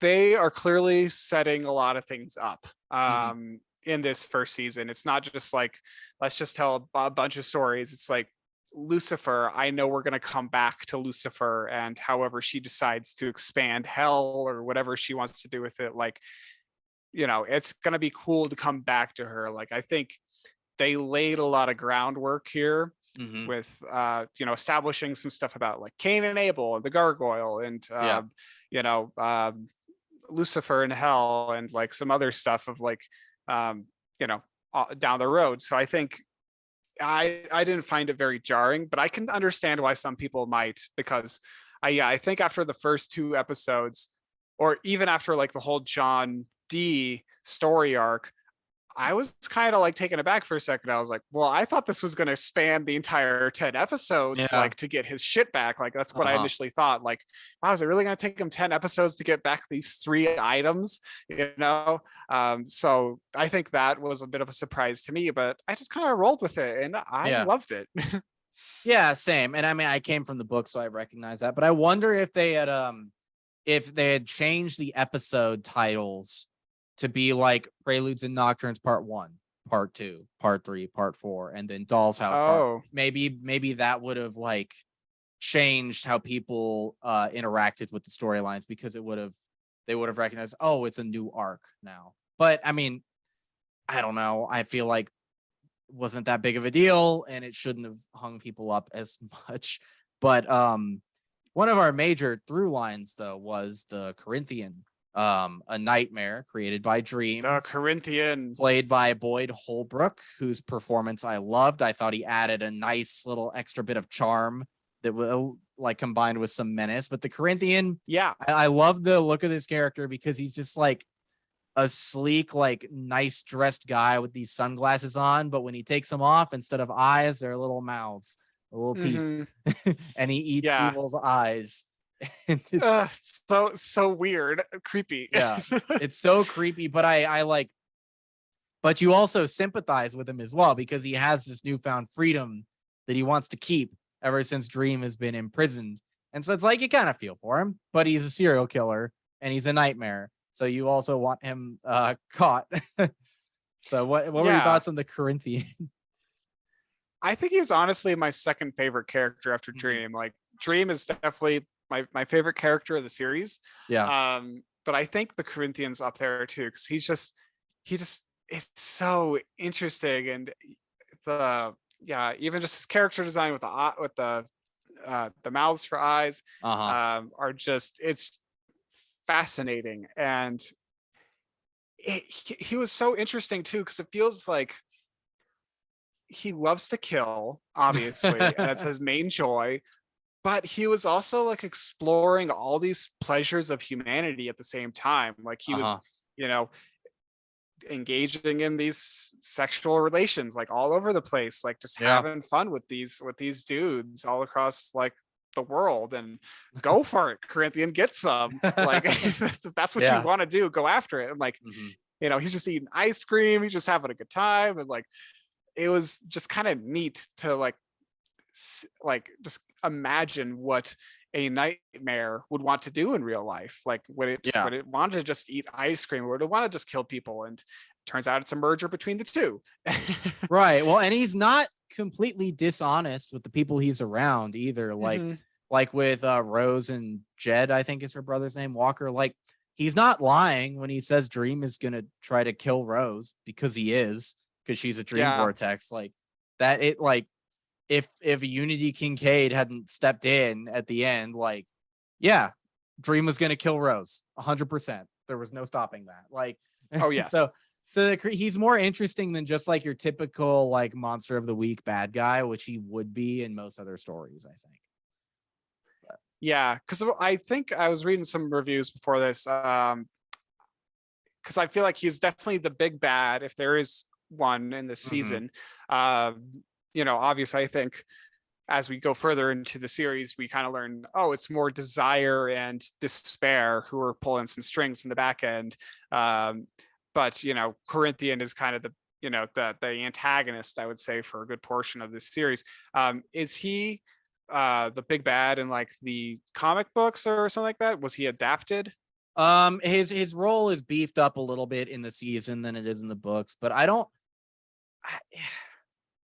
they are clearly setting a lot of things up Mhm. in this first season. It's not just like let's just tell a bunch of stories. It's like Lucifer, I know we're going to come back to Lucifer, and however she decides to expand hell or whatever she wants to do with it, like, it's going to be cool to come back to her. Like I think they laid a lot of groundwork here Mhm. with establishing some stuff about like Cain and Abel and the gargoyle and Yeah. you know Lucifer in hell and like some other stuff of like um you know down the road. So I think I didn't find it very jarring, but I can understand why some people might, because I think after the first two episodes, or even after like the whole John D story arc, I was kind of like taken aback for a second. I was like, well, I thought this was going to span the entire 10 episodes, Yeah. like to get his shit back. Like, that's what I Uh-huh. initially thought. Like, wow, is it really going to take him 10 episodes to get back these three items? So I think that was a bit of a surprise to me, but I just kind of rolled with it and I Yeah. loved it. Yeah, same. And I mean, I came from the book, so I recognize that. But I wonder if they had changed the episode titles to be like Preludes and Nocturnes Part 1, Part 2, Part 3, Part 4, and then Doll's House Part. Oh, Maybe that would have like changed how people interacted with the storylines, because they would have recognized, oh, it's a new arc now. But I mean, I don't know. I feel like wasn't that big of a deal and it shouldn't have hung people up as much. But one of our major through lines though was the Corinthian, a nightmare created by the Dream, Corinthian. played by Boyd Holbrook, whose performance I loved. I thought he added a nice little extra bit of charm that will like combined with some menace. But the Corinthian, Yeah. I love the look of this character because he's just like a sleek, like nice dressed guy with these sunglasses on, but when he takes them off, instead of eyes, they're little mouths, little teeth, Hmm. and he eats Yeah. people's eyes. And it's So weird, creepy. yeah, it's so creepy, but I like, but you also sympathize with him as well because he has this newfound freedom that he wants to keep ever since Dream has been imprisoned. And so it's like you kind of feel for him, but he's a serial killer and he's a nightmare. So you also want him caught. So what were your Yeah. thoughts on the Corinthian? I think he's honestly my second favorite character after Mhm. Dream. Like Dream is definitely my favorite character of the series. Yeah. But I think the Corinthian's up there too, because he just it's so interesting. And the yeah, even just his character design with the mouths for eyes Uh-huh. are just it's fascinating. And he was so interesting too, because it feels like he loves to kill, obviously, and that's his main joy. But he was also like exploring all these pleasures of humanity at the same time. Like he was, Uh-huh. you know, engaging in these sexual relations like all over the place, like just Yeah. having fun with these dudes all across like the world. And go for it, Corinthian, get some. Like if that's what you Yeah. want to do, go after it. And like, Mhm. he's just eating ice cream, he's just having a good time. And like it was just kind of neat to like just imagine what a nightmare would want to do in real life. Like Yeah. would it want to just eat ice cream, or would it want to just kill people? And turns out it's a merger between the two. Right. Well, and he's not completely dishonest with the people he's around either. Like Hmm. like with Rose and Jed, I think is her brother's name, Walker. Like he's not lying when he says Dream is gonna try to kill Rose because he is, because she's a dream Yeah. vortex. Like that it like if Unity Kincaid hadn't stepped in at the end, like, yeah, Dream was gonna kill Rose 100%. There was no stopping that. Like, Oh yes. so he's more interesting than just like your typical like monster of the week bad guy, which he would be in most other stories, I think. Yeah, because I think I was reading some reviews before this. Because I feel like he's definitely the big bad if there is one in this season. Obviously, I think as we go further into the series, we kind of learn, oh, it's more Desire and Despair who are pulling some strings in the back end. But Corinthian is kind of the antagonist, I would say, for a good portion of this series. Is he the big bad in like the comic books or something like that? Was he adapted? His role is beefed up a little bit in the season than it is in the books, but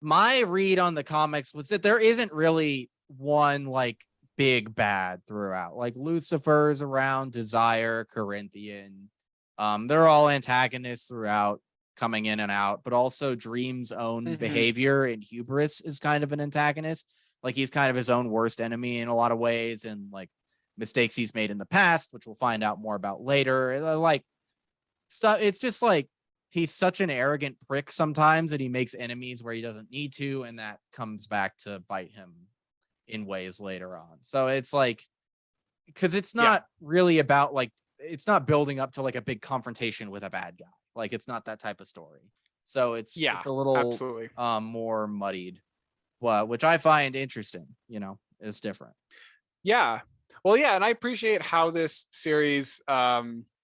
my read on the comics was that there isn't really one like big bad throughout. Like Lucifer's around, Desire, Corinthian. They're all antagonists throughout, coming in and out, but also Dream's own behavior and hubris is kind of an antagonist. Like he's kind of his own worst enemy in a lot of ways, and like mistakes he's made in the past, which we'll find out more about later. Like stuff, it's just like he's such an arrogant prick sometimes that he makes enemies where he doesn't need to, and that comes back to bite him in ways later on. So it's like, because it's not really about like, it's not building up to like a big confrontation with a bad guy. Like it's not that type of story. So it's a little absolutely. More muddied, which I find interesting. It's different. Yeah. Well, yeah, and I appreciate how this series,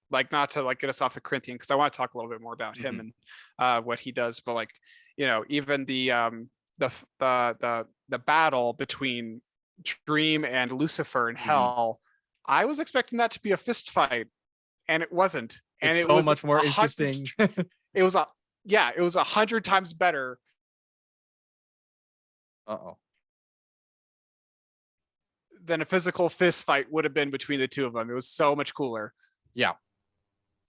like, not to like get us off the Corinthian, because I want to talk a little bit more about him and what he does, but like, even the battle between Dream and Lucifer in Hell, I was expecting that to be a fist fight, and it wasn't. And it's it was much more interesting. It was 100 times better. Than a physical fist fight would have been between the two of them. It was so much cooler. Yeah.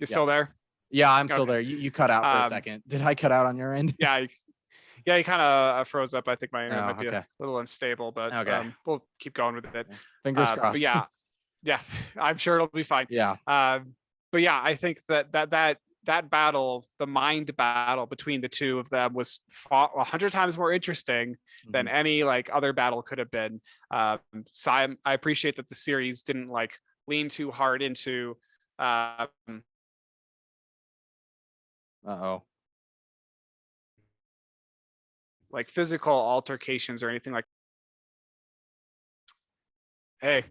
You still there? Yeah, I'm still there. You cut out for a second. Did I cut out on your end? Yeah. You kind of froze up. I think my internet might be a little unstable, but we'll keep going with it. Fingers crossed. But yeah, I'm sure it'll be fine. Yeah. But yeah, I think that battle, the mind battle between the two of them, was fought 100 times more interesting than any like other battle could have been. So I appreciate that the series didn't like lean too hard into like physical altercations or anything like. Hey.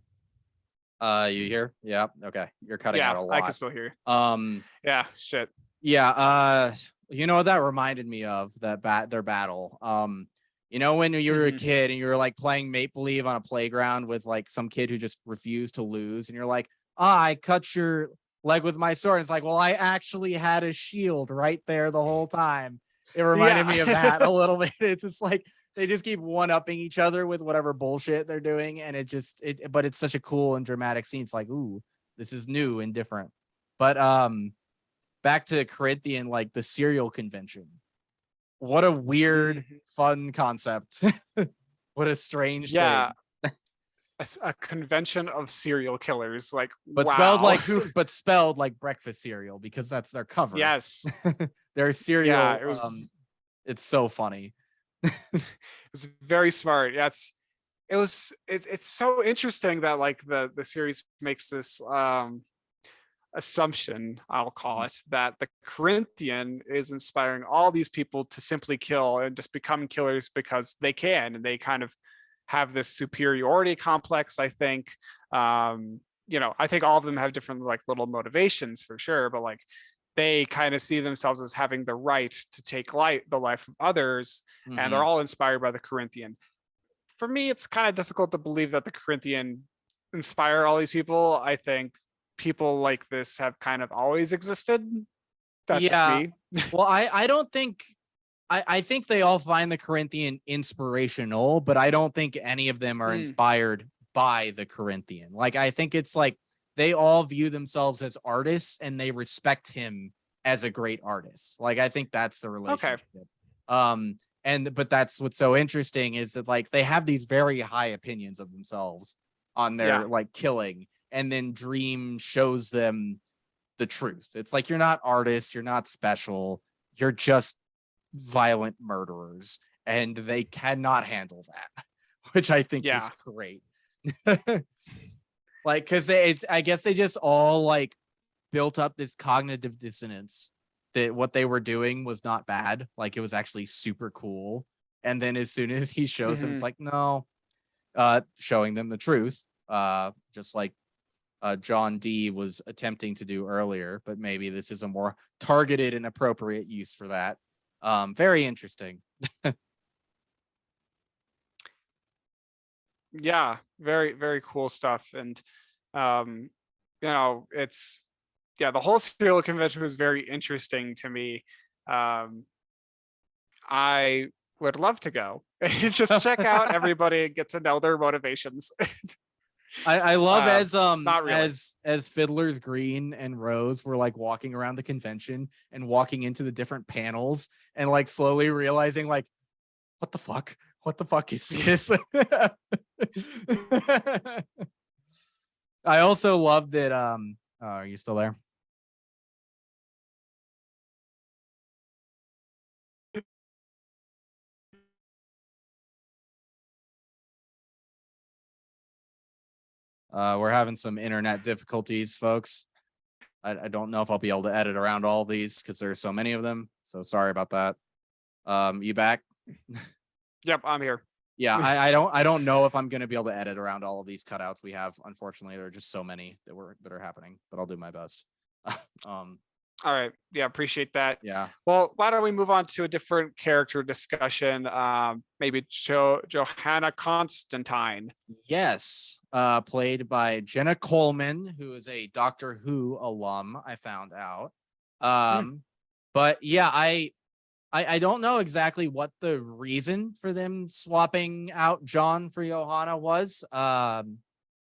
You hear? Yeah. Okay. You're cutting out a lot. I can still hear. Yeah. Shit. Yeah. That reminded me of their battle. When you were a kid and you were like playing make believe on a playground with like some kid who just refused to lose, and you're like, I cut your leg with my sword. It's like, well, I actually had a shield right there the whole time. It reminded me of that a little bit. It's just like they just keep one-upping each other with whatever bullshit they're doing, and but it's such a cool and dramatic scene. It's like, ooh, this is new and different. But back to Corinthian, like the serial convention. What a weird, fun concept. What a strange thing. A convention of serial killers, like, but spelled like breakfast cereal, because that's their cover. Yes. Their cereal. Yeah, it was it's so funny. It was very smart. It's so interesting that like the series makes this assumption, I'll call it, that the Corinthian is inspiring all these people to simply kill and just become killers because they can, and they kind of have this superiority complex. I think I think all of them have different like little motivations for sure, but like they kind of see themselves as having the right to take the life of others, and they're all inspired by the Corinthian. For me, it's kind of difficult to believe that the Corinthian inspire all these people. I think people like this have kind of always existed. That's just me. Well, I don't think I think they all find the Corinthian inspirational, but I don't think any of them are inspired by the Corinthian. Like, I think it's like they all view themselves as artists and they respect him as a great artist. Like, I think that's the relationship. But that's what's so interesting is that like they have these very high opinions of themselves on their like killing, and then Dream shows them the truth. It's like, you're not artists, you're not special, you're just violent murderers, and they cannot handle that, which I think is great. Like, because I guess they just all like built up this cognitive dissonance that what they were doing was not bad, like it was actually super cool. And then as soon as he shows them, it's like, no, showing them the truth, just like John D was attempting to do earlier, but maybe this is a more targeted and appropriate use for that. Very interesting. Yeah, very, very cool stuff. And you know, it's the whole serial convention was very interesting to me. I would love to go and just check out everybody and get to know their motivations. I love not really. as Fiddler's Green and Rose were like walking around the convention and walking into the different panels and like slowly realizing like, what the fuck is this? I also love that are you still there? We're having some internet difficulties, folks. I don't know if I'll be able to edit around all of these because there's so many of them. So sorry about that. You back? Yep, I'm here. Yeah, I don't know if I'm gonna be able to edit around all of these cutouts we have. Unfortunately, there are just so many that are happening, but I'll do my best. All right. Yeah, appreciate that. Yeah. Well, why don't we move on to a different character discussion? Maybe Johanna Constantine. Yes. Played by Jenna Coleman, who is a Doctor Who alum, I found out. But yeah, I don't know exactly what the reason for them swapping out John for Johanna was. But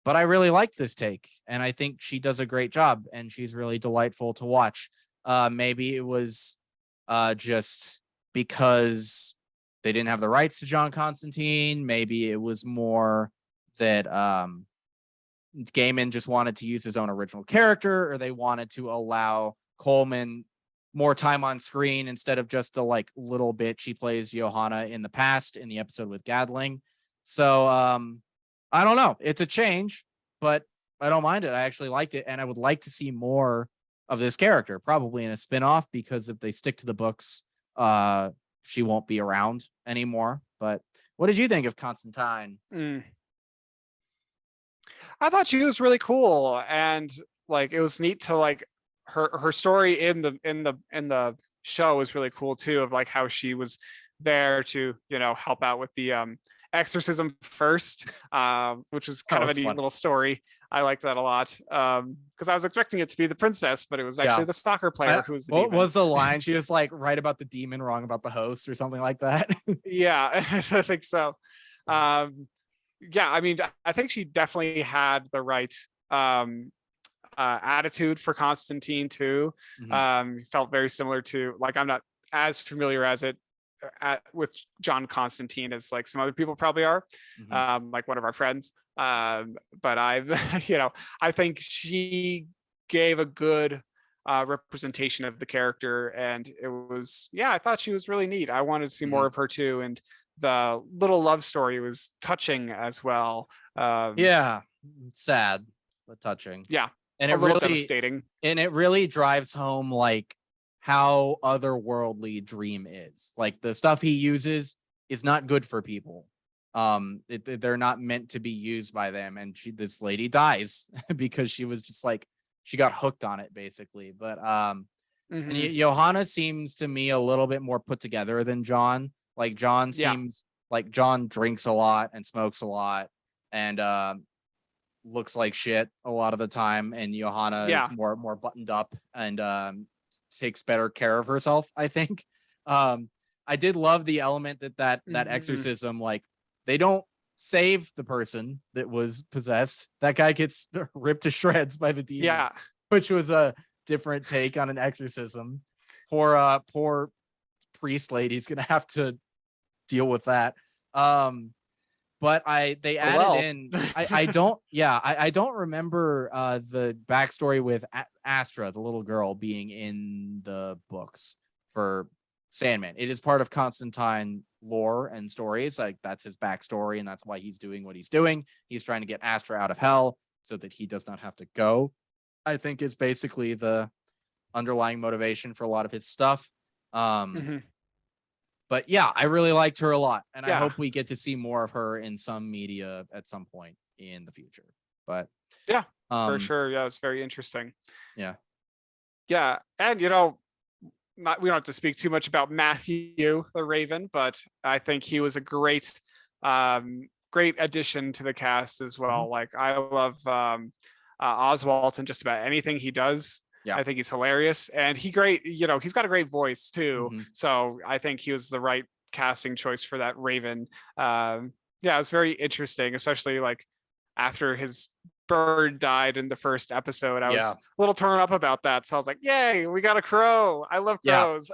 I really like this take, and I think she does a great job, and she's really delightful to watch. Maybe it was just because they didn't have the rights to John Constantine. Maybe it was more that Gaiman just wanted to use his own original character, or they wanted to allow Coleman more time on screen instead of just the like little bit she plays Johanna in the past in the episode with Gadling. So I don't know. It's a change, but I don't mind it. I actually liked it, and I would like to see more of this character, probably in a spin-off, because if they stick to the books, she won't be around anymore. But what did you think of Constantine? I thought she was really cool, and like it was neat to like her story in the show was really cool too, of like how she was there to, you know, help out with the exorcism first, which was kind of a neat little story. I liked that a lot, because I was expecting it to be the princess, but it was actually the soccer player who was the what demon. was the line? She was like right about the demon, wrong about the host, or something like that. Yeah, I think so. Yeah, I mean, I think she definitely had the right attitude for Constantine too. Felt very similar to, like, I'm not as familiar as it with John Constantine as like some other people probably are, like one of our friends. But I've, you know, I think she gave a good representation of the character, and it was, yeah, I thought she was really neat. I wanted to see more of her too, and the little love story was touching as well. Yeah, sad but touching. Yeah, and it really devastating, and it really drives home like how otherworldly Dream is. Like the stuff he uses is not good for people. They're not meant to be used by them, and this lady dies because she was just like, she got hooked on it basically. But and Johanna seems to me a little bit more put together than John. Like John seems like John drinks a lot and smokes a lot and looks like shit a lot of the time, and Johanna is more buttoned up and takes better care of herself, I think. I did love the element that exorcism, like they don't save the person that was possessed. That guy gets ripped to shreds by the demon, Yeah. which was a different take on an exorcism. Poor priest lady's gonna have to deal with that. But they Oh, added well. in. I don't remember the backstory with Astra, the little girl, being in the books for Sandman. It is part of Constantine lore and stories. Like, that's his backstory, and that's why he's doing what he's doing. He's trying to get Astra out of hell so that he does not have to go. I think is basically the underlying motivation for a lot of his stuff. Mhm. But yeah, I really liked her a lot, and I Yeah. hope we get to see more of her in some media at some point in the future. But Yeah, for um, sure. Yeah, it's very interesting. yeah, Yeah, and we don't have to speak too much about Matthew the Raven, but I think he was a great addition to the cast as well. Mhm. Like, I love Oswald and just about anything he does. Yeah. I think he's hilarious, and he's got a great voice too. Mhm. So I think he was the right casting choice for that Raven. Yeah, it's very interesting, especially like after his bird died in the first episode. I Yeah. was a little torn up about that. So I was like, yay, we got a crow. I love Yeah. crows.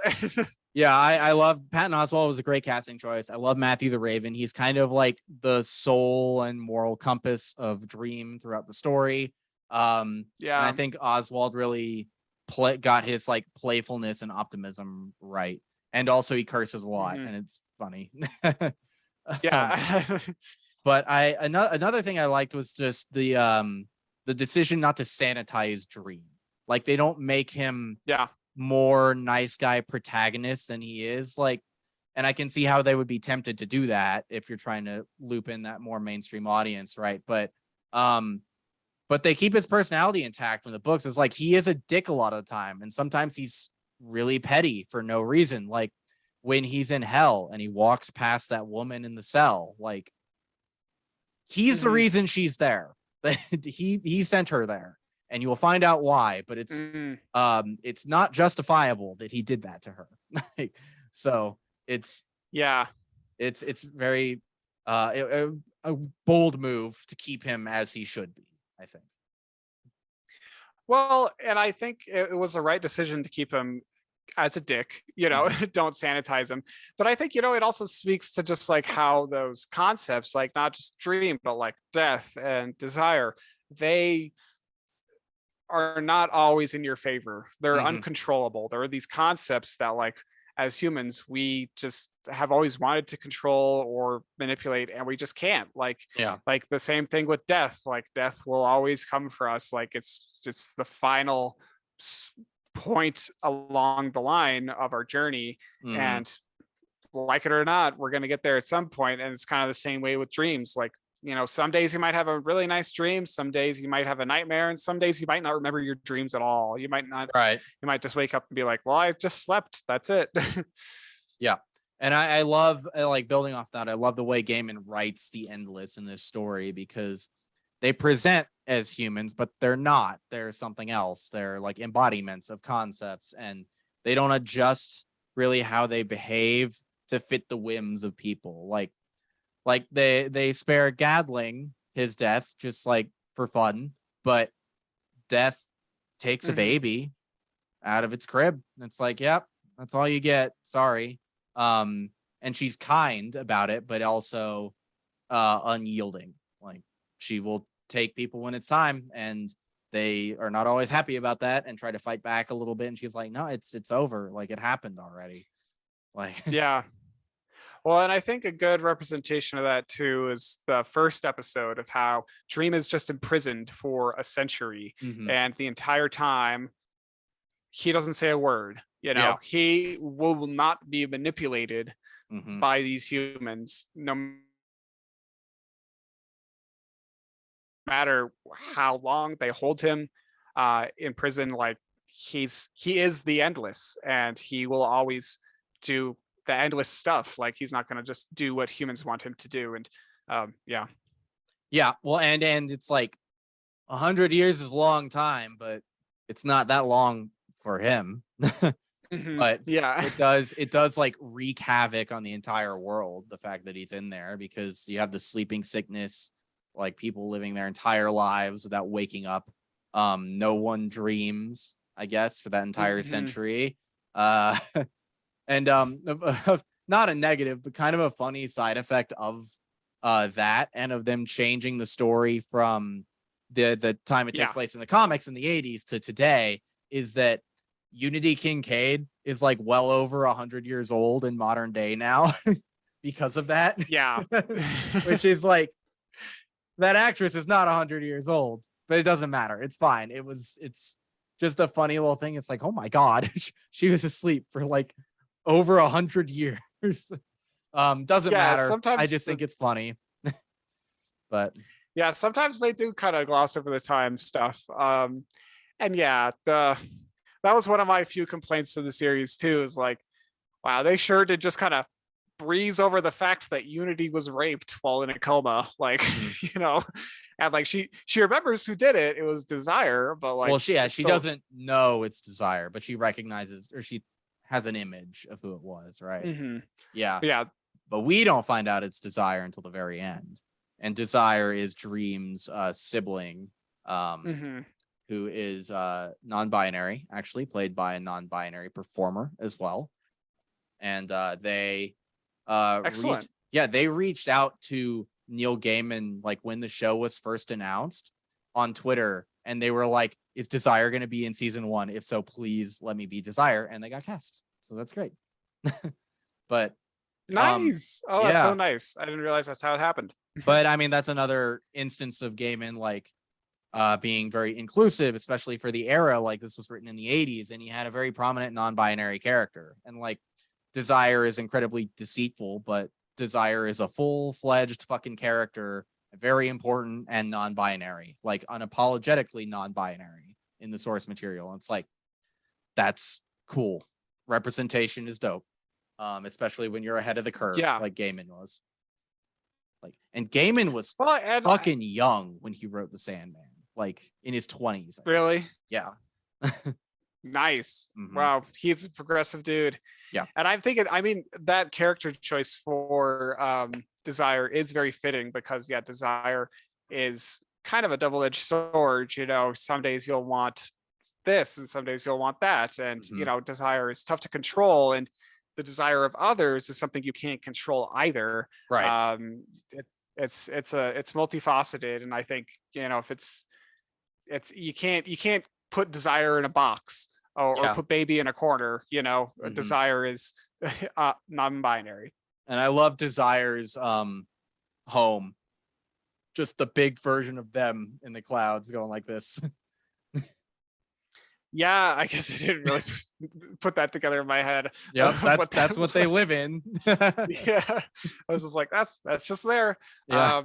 Yeah, I love Patton Oswalt was a great casting choice. I love Matthew the Raven. He's kind of like the soul and moral compass of Dream throughout the story. And I Yeah. think Oswald really got his like playfulness and optimism right. And also he curses a lot, Mhm. and it's funny. Yeah. But another thing I liked was just the decision not to sanitize Dream. Like, they don't make him Yeah. more nice guy protagonist than he is. Like, and I can see how they would be tempted to do that if you're trying to loop in that more mainstream audience, right? But they keep his personality intact from the books. It's like he is a dick a lot of the time, and sometimes he's really petty for no reason. Like when he's in hell and he walks past that woman in the cell, like he's the Mhm. reason she's there. he sent her there, and you will find out why. But Mhm. it's not justifiable that he did that to her. So it's Yeah. it's very a bold move to keep him as he should be, I think. Well, and I think it was the right decision to keep him as a dick, Mhm. don't sanitize him. But I think, it also speaks to just like how those concepts, like not just dream, but like death and desire, they are not always in your favor. They're Mhm. uncontrollable. There are these concepts that, like, as humans, we just have always wanted to control or manipulate, and we just can't. Yeah. Like the same thing with death. Like, death will always come for us. Like, it's just the final point along the line of our journey, Mhm. and like it or not, we're going to get there at some point. And it's kind of the same way with dreams. Like, some days you might have a really nice dream, some days you might have a nightmare, and some days you might not remember your dreams at all. You might not, Right. you might just wake up and be like, well, I just slept. That's it. Yeah. And I love like building off that. I love the way Gaiman writes the endless in this story, because they present as humans, but they're not. They're something else. They're like embodiments of concepts, and they don't adjust really how they behave to fit the whims of people. Like they spare Gadling his death just like for fun, but Death takes a Mhm. baby out of its crib. It's like, yep, that's all you get. Sorry. And she's kind about it, but also unyielding. Like, she will take people when it's time, and they are not always happy about that and try to fight back a little bit. And she's like, no, it's over. Like, it happened already. Like, Yeah. Well, and I think a good representation of that too is the first episode of how Dream is just imprisoned for a century, mhm. and the entire time he doesn't say a word. Yeah. He will not be manipulated Mhm. by these humans, no matter how long they hold him in prison. Like, he is the endless, and he will always do the endless stuff. Like, he's not going to just do what humans want him to do. And yeah. Yeah. Well, and it's like 100 years is a long time, but it's not that long for him. But Yeah. it does like wreak havoc on the entire world, the fact that he's in there, because you have the sleeping sickness, like people living their entire lives without waking up. No one dreams, I guess, for that entire Mhm. century. Uh and not a negative, but kind of a funny side effect of that, and of them changing the story from the time it takes Yeah. place in the comics in the 80s to today, is that Unity Kincaid is like well over 100 years old in modern day now because of that. Yeah. Which is like, that actress is not 100 years old, but it doesn't matter. It's fine. It's just a funny little thing. It's like, oh my god, she was asleep for like over 100 years. Doesn't Yeah, matter. I sometimes just think it's funny. But sometimes they do kind of gloss over the time stuff. And yeah, that was one of my few complaints to the series too, is like, wow, they sure did just kind of breeze over the fact that Unity was raped while in a coma. Like, mhm. and like she remembers who did it. It was Desire, but Well, like it's she still doesn't know it's Desire, but she recognizes, or she has an image of who it was, right? hmm Yeah. But yeah. But we don't find out it's Desire until the very end. And Desire is Dream's sibling, um, hmm who is non-binary, actually played by a non-binary performer as well. And they Excellent. they reached out to Neil Gaiman like when the show was first announced on Twitter, and they were like, is Desire going to be in season 1? If so, please let me be Desire. And they got cast, so that's great. But Nice. Oh, that's so yeah, nice. I didn't realize that's how it happened. but I mean, that's another instance of Gaiman like being very inclusive, especially for the era. Like, this was written in the 80s, and he had a very prominent non-binary character. And like, Desire is incredibly deceitful, but Desire is a full-fledged fucking character, very important and non-binary, like unapologetically non-binary in the source material. And it's like, that's cool. Representation is dope. Especially when you're ahead of the curve, Yeah. like Gaiman was. Like, and Gaiman was Well, and fucking young when he wrote the Sandman, like in his 20s. really Yeah. nice. Mhm. Wow, he's a progressive dude. Yeah. And I'm thinking, I mean, that character choice for Desire is very fitting because yeah, Desire is kind of a double-edged sword. Some days you'll want this and some days you'll want that. And Mhm. Desire is tough to control, and the desire of others is something you can't control either. Right. It's multifaceted, and I think if it's you can't put Desire in a box, or Yeah. put Baby in a corner. A Mhm. Desire is non-binary. And I love Desire's home. Just the big version of them in the clouds going like this. Yeah, I guess I didn't really put that together in my head. Yep, Of what that's that what they was. live in. Yeah, I was just like, that's just there. Yeah.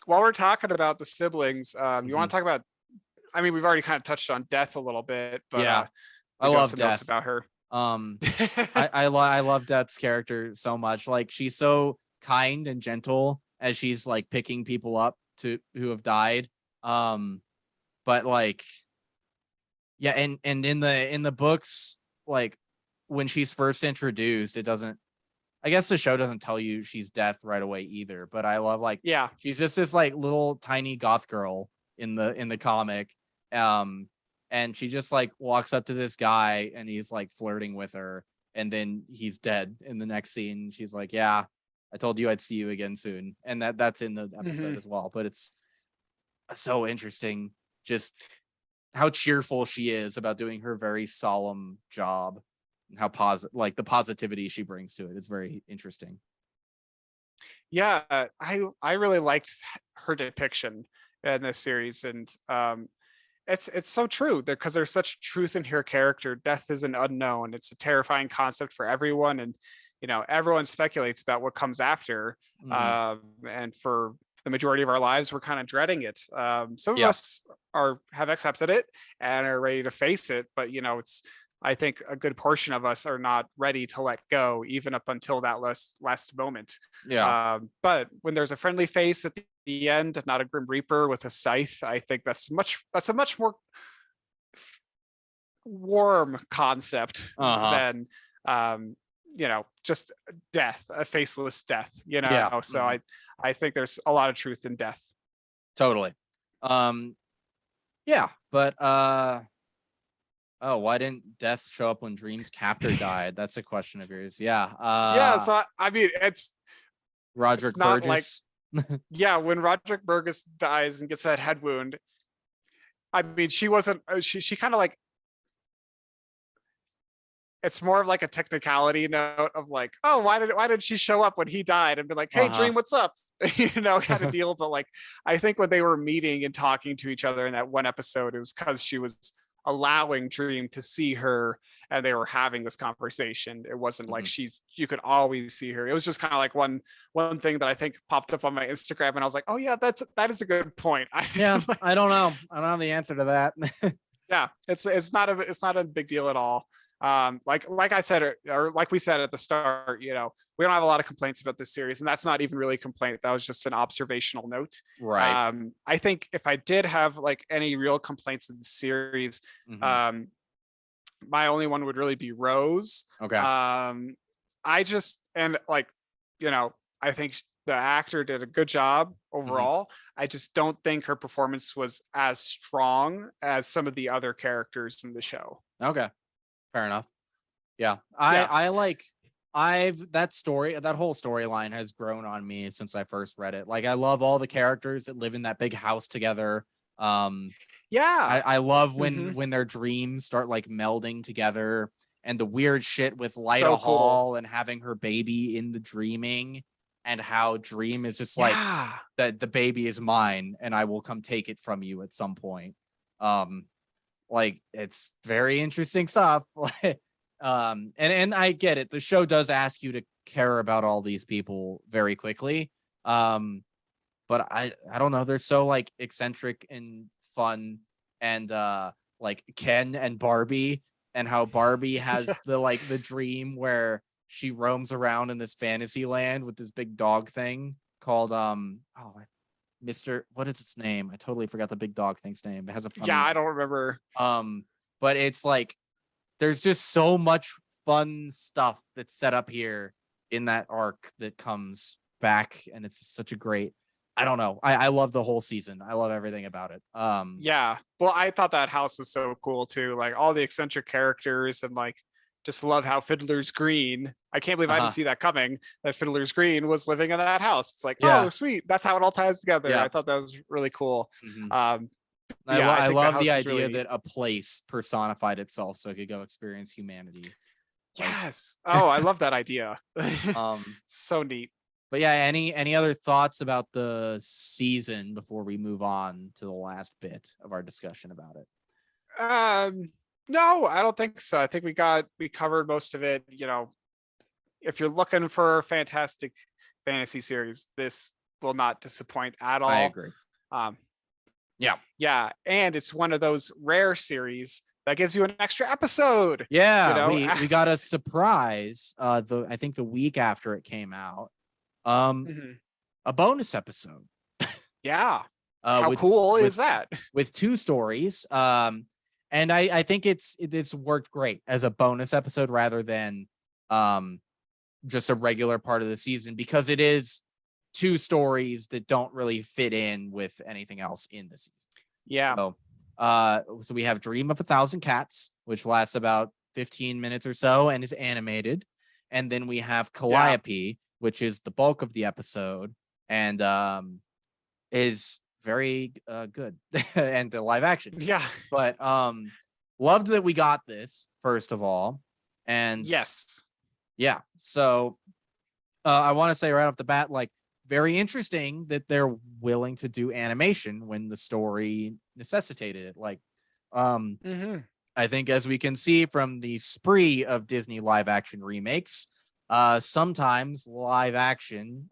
While we're talking about the siblings, you want Mhm. to talk about? I mean, we've already kind of touched on Death a little bit, but Yeah. I we do have love some notes Death. about her. Um I love Death's character so much. Like, she's so kind and gentle as she's like picking people up to who have died. Um but like, yeah, and in the books, like when she's first introduced, it doesn't, I guess the show doesn't tell you she's Death right away either, but I love like, Yeah. she's just this like little tiny goth girl in the comic. Um and she just like walks up to this guy and he's like flirting with her, and then he's dead in the next scene. She's like, "Yeah, I told you I'd see you again soon." And that's in the episode hmm as well, but it's so interesting just how cheerful she is about doing her very solemn job, and how positive, like the positivity she brings to it is very interesting. Yeah, I really liked her depiction in this series, and it's so true because there's such truth in her character. Death is an unknown. It's a terrifying concept for everyone, and everyone speculates about what comes after. Mhm. And for the majority of our lives, we're kind of dreading it. Some of Yeah. us have accepted it and are ready to face it, but it's I think a good portion of us are not ready to let go, even up until that last moment. Yeah. But when there's a friendly face at the end, not a grim reaper with a scythe, I think that's a much more warm concept Uh-huh. than just death, a faceless death, Yeah. so Mhm. I think there's a lot of truth in death. Totally. Um, yeah, but oh, why didn't Death show up when Dream's captor died? That's a question of yours. Yeah. Yeah, so I mean it's Roderick not like, Burgess. yeah, when Roderick Burgess dies and gets that head wound, I mean she wasn't she kind of like, it's more of like a technicality note of like, oh, why did she show up when he died and be like, hey, Uh-huh. Dream, what's up? Kind of deal. But like, I think when they were meeting and talking to each other in that one episode, it was because she was allowing Dream to see her and they were having this conversation. It wasn't like Mhm. you could always see her. It was just kind of like one thing that I think popped up on my Instagram and I was like, oh yeah, that is a good point. Yeah, Like, I don't know. I don't have the answer to that. yeah, it's not a big deal at all. Like I said, or like we said at the start, we don't have a lot of complaints about this series, and that's not even really a complaint. That was just an observational note. Right. I think if I did have like any real complaints in the series, Mhm. um, my only one would really be Rose. Okay. I just, and like, I think the actor did a good job Mhm. overall. I just don't think her performance was as strong as some of the other characters in the show. Okay. Fair enough. Yeah. I Yeah. I like that whole storyline has grown on me since I first read it. Like I love all the characters that live in that big house together. Um Yeah. I love Hmm. when their dreams start like melding together and the weird shit with Lyta So cool. Hall and having her baby in the dreaming and how Dream is just like Yeah. that the baby is mine and I will come take it from you at some point. Um like it's very interesting stuff. And I get it. The show does ask you to care about all these people very quickly. Um but I don't know, they're so like eccentric and fun and like Ken and Barbie and how Barbie has the dream where she roams around in this fantasy land with this big dog thing called Mr. What is its name? I totally forgot the big dog thing's name. It has a funny Yeah. I name. don't remember. Um but it's like there's just so much fun stuff that's set up here in that arc that comes back and it's such a great I don't know. I love the whole season. I love everything about it. Yeah. Well, I thought that house was so cool too. Like all the eccentric characters and like just love how Fiddler's Green. I can't believe I didn't Uh-huh. see that coming. That Fiddler's Green was living in that house. It's like, oh, Yeah. sweet. That's how it all ties together. Yeah. I thought that was really cool. Mhm. Um, yeah, I I think that love the house is idea really, that a place personified itself so it could go experience humanity. Like yes. Oh, I love that idea. um So neat. but yeah, any other thoughts about the season before we move on to the last bit of our discussion about it? Um, no, I don't think so. I think we covered most of it. If you're looking for a fantastic fantasy series, this will not disappoint at I all. agree. Um, Yeah. yeah, and it's one of those rare series that gives you an extra episode. You Yeah, know, we got a surprise the I think the week after it came out. Um Mhm. a bonus episode Yeah. uh How with cool with is that? with two stories. And I think it's worked great as a bonus episode rather than um just a regular part of the season because it is two stories that don't really fit in with anything else in the season. Yeah. So we have Dream of a Thousand Cats, which lasts about 15 minutes or so and is animated. And then we have Yeah. Calliope, which is the bulk of the episode and is very good and the live action. Yeah. But loved that we got this first of all. And Yes. yeah, so I want to say right off the bat, like very interesting that they're willing to do animation when the story necessitated it. Like, um, Hmm. I think as we can see from the spree of Disney live action remakes, sometimes live action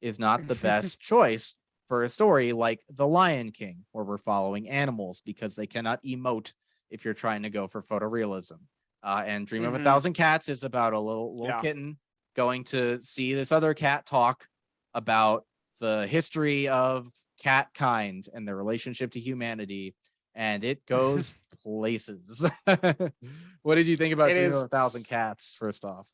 is not the best choice for a story like The Lion King, where we're following animals because they cannot emote if you're trying to go for photorealism. And Dream of a Hmm. Thousand Cats is about a little Yeah. kitten going to see this other cat talk about the history of cat kind and their relationship to humanity and it goes places. What did you think about It Dream of is. a Thousand Cats? First off,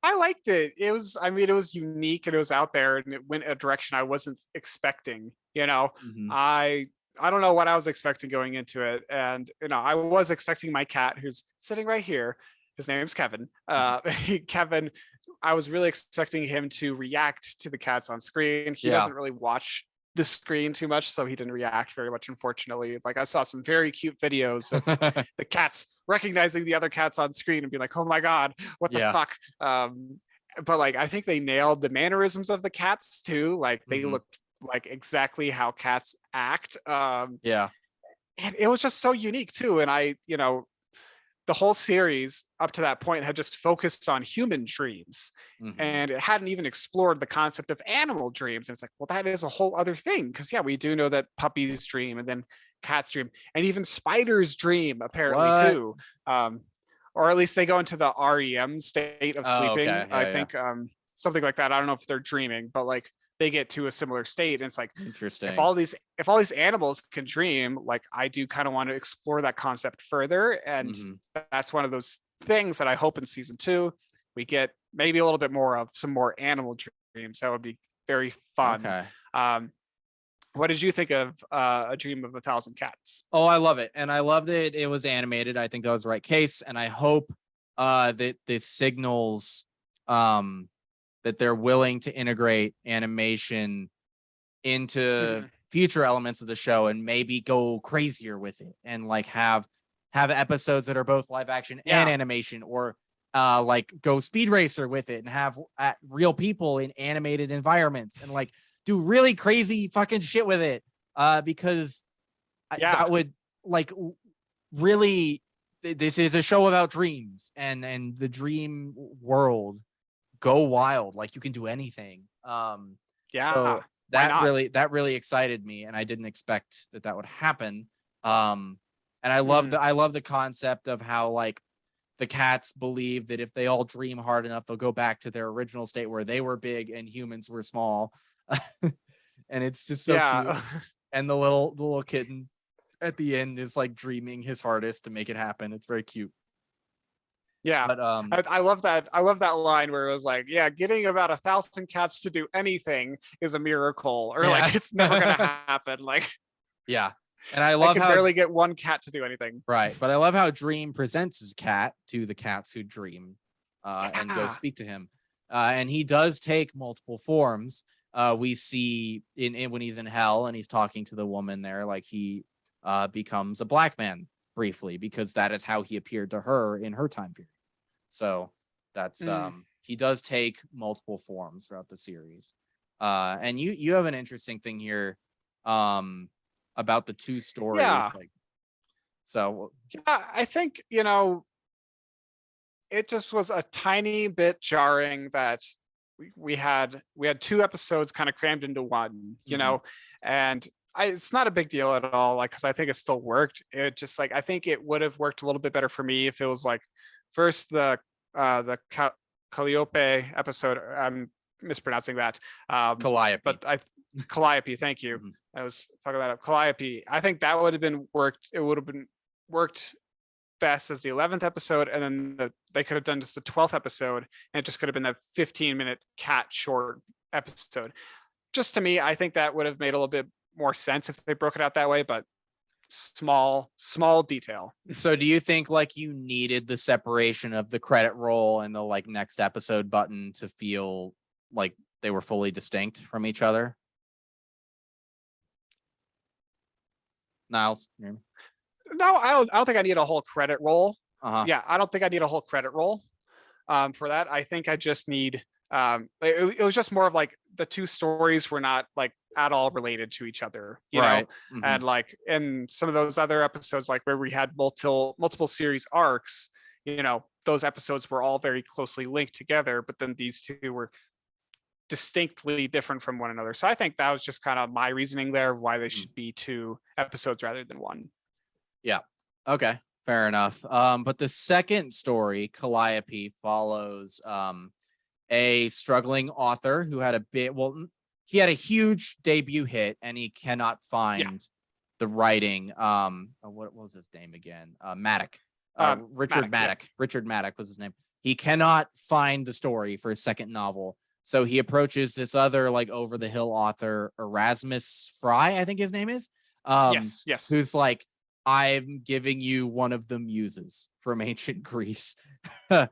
I liked it. It was, I mean, it was unique and it was out there and it went a direction I wasn't expecting. Mhm. I don't know what I was expecting going into it. And, I was expecting my cat who's sitting right here. His name's Kevin. Kevin, I was really expecting him to react to the cats on screen. He Yeah. doesn't really watch the screen too much, so he didn't react very much, unfortunately. Like I saw some very cute videos of the cats recognizing the other cats on screen and be like, oh my God, what the Yeah. fuck? But like I think they nailed the mannerisms of the cats too. Like they Mhm. look like exactly how cats act. Yeah. And it was just so unique too. And the whole series up to that point had just focused on human dreams, Mhm. and it hadn't even explored the concept of animal dreams. And it's like, well, that is a whole other thing, because yeah, we do know that puppies dream and then cats dream and even spiders dream apparently What? too. um, or at least they go into the REM state of Oh, sleeping, okay. I Yeah. Yeah. think. Something like that. I don't know if they're dreaming, but like they get to a similar state, and it's like, if Interesting. all these animals can dream, like I do kind of want to explore that concept further. And Mhm. that's one of those things that I hope in season 2 we get maybe a little bit more of some more animal dreams. That would be very fun. Okay. um what did you think of A Dream of a Thousand Cats? Oh, I love it. And I love that it was animated. I think that was the right case. And I hope that this signals um that they're willing to integrate animation into Mhm. future elements of the show and maybe go crazier with it and like have episodes that are both live action and Yeah. animation, or like go speed racer with it and have real people in animated environments and like do really crazy fucking shit with it, because Yeah. that would like really, this is a show about dreams and the dream world. Go wild, like you can do anything. So Yeah. Why not? that really excited me, and I didn't expect that would happen. And Mhm. I love the concept of how like the cats believe that if they all dream hard enough, they'll go back to their original state where they were big and humans were small. And it's just so cute. Yeah. And the little kitten at the end is like dreaming his hardest to make it happen. It's very cute. Yeah. But I love that. I love that line where it was like, yeah, getting about 1,000 cats to do anything is a miracle, or yeah. like it's never gonna happen. Like Yeah. And I I love can how, barely get one cat to do anything. right, but I love how Dream presents his cat to the cats who dream and go Yeah. speak to him. And he does take multiple forms. We see in when he's in hell and he's talking to the woman there, like he becomes a black man briefly because that is how he appeared to her in her time period. So that's Mm. he does take multiple forms throughout the series. And you have an interesting thing here about the two Yeah. stories, like, so Yeah. I think, it just was a tiny bit jarring that we had 2 episodes kind of crammed into one, mhm, and it's not a big deal at all, like, because I think it still worked. It just, like, I think it would have worked a little bit better for me if it was like first the Calliope episode. I'm mispronouncing that. Calliope. But Calliope, thank you. Mhm. I was fucking that up. Calliope. I think that would have been worked. It would have been worked best as the 11th episode, and then they could have done just the 12th episode, and it just could have been that 15-minute cat short episode. Just to me, I think that would have made a little bit more sense if they broke it out that way, but small detail. So do you think like you needed the separation of the credit roll and the like next episode button to feel like they were fully distinct from each other? Niles? You hear me? No, I don't think I need a whole credit roll. Uh-huh. Yeah, I don't think I need a whole credit roll for that. I think I just need it was just more of like the 2 stories were not like at all related to each other, Right. Mhm. and like in some of those other episodes, like where we had multiple series arcs, those episodes were all very closely linked together, but then these 2 were distinctly different from one another. So I think that was just kind of my reasoning there of why they Mhm. should be 2 episodes rather than one. Yeah. Okay. Fair enough. But the second story, Calliope, follows a struggling author who had a bit, well, he had a huge debut hit and he cannot Yeah. find the writing. What was his name again? Maddock. Richard Maddock, Maddock. Richard Maddock was his name. He cannot find the story for his second novel, so he approaches this other like over the hill author, Erasmus Fry, I think his name is. Yes. Who's like, I'm giving you one of the muses from ancient Greece.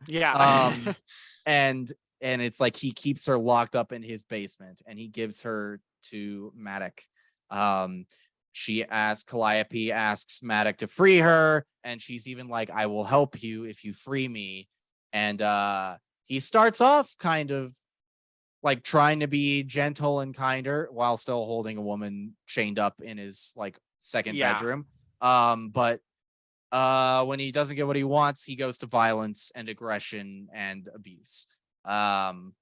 Yeah. And it's like he keeps her locked up in his basement and he gives her to Maddock. Calliope asks Maddock to free her, and she's even like, I will help you if you free me. And he starts off kind of like trying to be gentle and kinder while still holding a woman chained up in his like second bedroom. But when he doesn't get what he wants, he goes to violence and aggression and abuse. And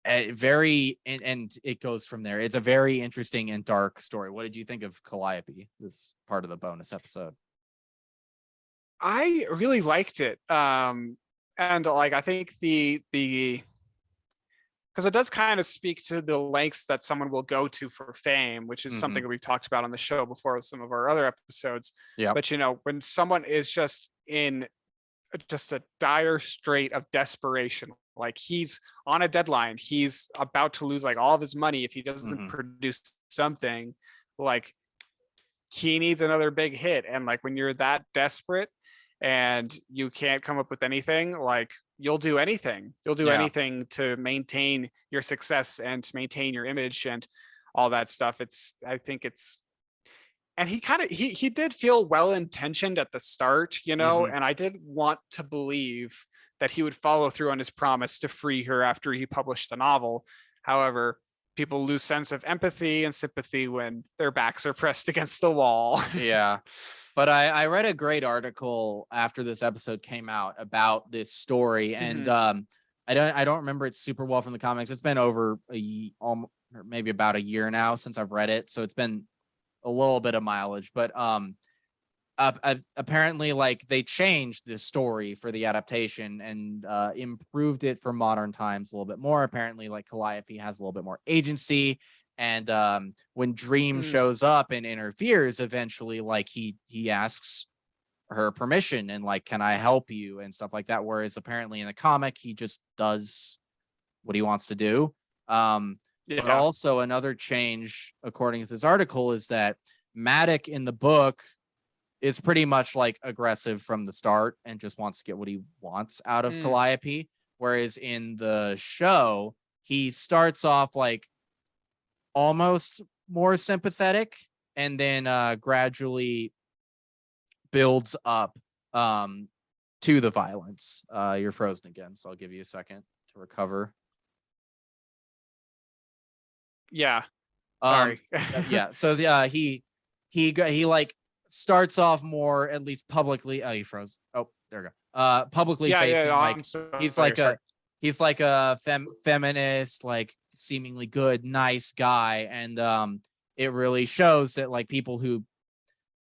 it goes from there. It's a very interesting and dark story. What did you think of Calliope, this part of the bonus episode? I really liked it. And like I think the because it does kind of speak to the lengths that someone will go to for fame, which is something that we've talked about on the show before with some of our other episodes. Yeah. But when someone is just in just a dire strait of desperation, like he's on a deadline, he's about to lose like all of his money if he doesn't produce something, like he needs another big hit. And like when you're that desperate and you can't come up with anything, like you'll do anything. You'll do anything to maintain your success and to maintain your image and all that stuff. And he did feel well intentioned at the start, and I did want to believe that he would follow through on his promise to free her after he published the novel. However, people lose sense of empathy and sympathy when their backs are pressed against the wall. Yeah. But I read a great article after this episode came out about this story, and I don't remember it super well from the comics. It's been over maybe about a year now since I've read it, so it's been a little bit of mileage. But apparently, like they changed the story for the adaptation and improved it for modern times a little bit more. Apparently, like Calliope has a little bit more agency. And when Dream shows up and interferes, eventually, like he asks her permission and like, can I help you and stuff like that. Whereas apparently in the comic, he just does what he wants to do. But also another change, according to this article, is that Maddock in the book is pretty much like aggressive from the start and just wants to get what he wants out of Calliope. Whereas in the show, he starts off like almost more sympathetic and then gradually builds up to the violence. You're frozen again, so I'll give you a second to recover. Yeah. Sorry. Yeah. So he like starts off more, at least publicly. Oh, you froze. Oh, there we go. Publicly facing, like he's like a feminist, like seemingly good, nice guy, and it really shows that like people who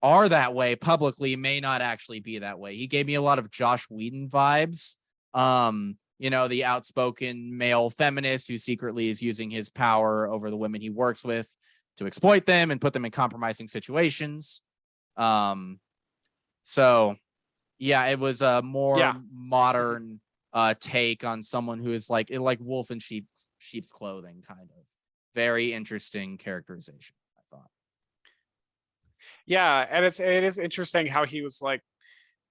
are that way publicly may not actually be that way. He gave me a lot of Josh Whedon vibes. The outspoken male feminist who secretly is using his power over the women he works with to exploit them and put them in compromising situations. So yeah, it was a more modern take on someone who is like wolf in sheep's clothing, kind of. Very interesting characterization, I thought. Yeah, and it is interesting how he was like,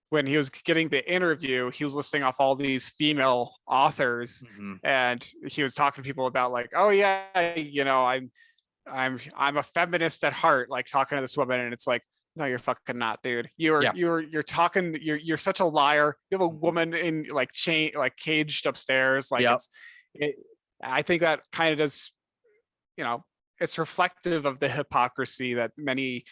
when he was getting the interview, he was listing off all these female authors, and he was talking to people about like, oh yeah, I'm a feminist at heart, like talking to this woman, and it's like, no, you're fucking not, dude. You're such a liar. You have a woman in like caged upstairs. Like I think that kind of does, it's reflective of the hypocrisy that many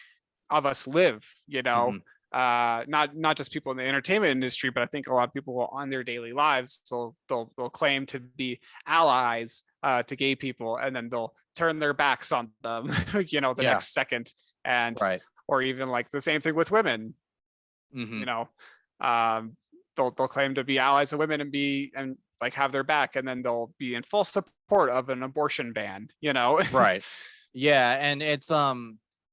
of us live, not just people in the entertainment industry, but I think a lot of people on their daily lives, they'll claim to be allies to gay people, and then they'll turn their backs on them, the next second. And or even like the same thing with women. They'll claim to be allies of women and like have their back, and then they'll be in full support of an abortion ban. Right. Yeah, and it's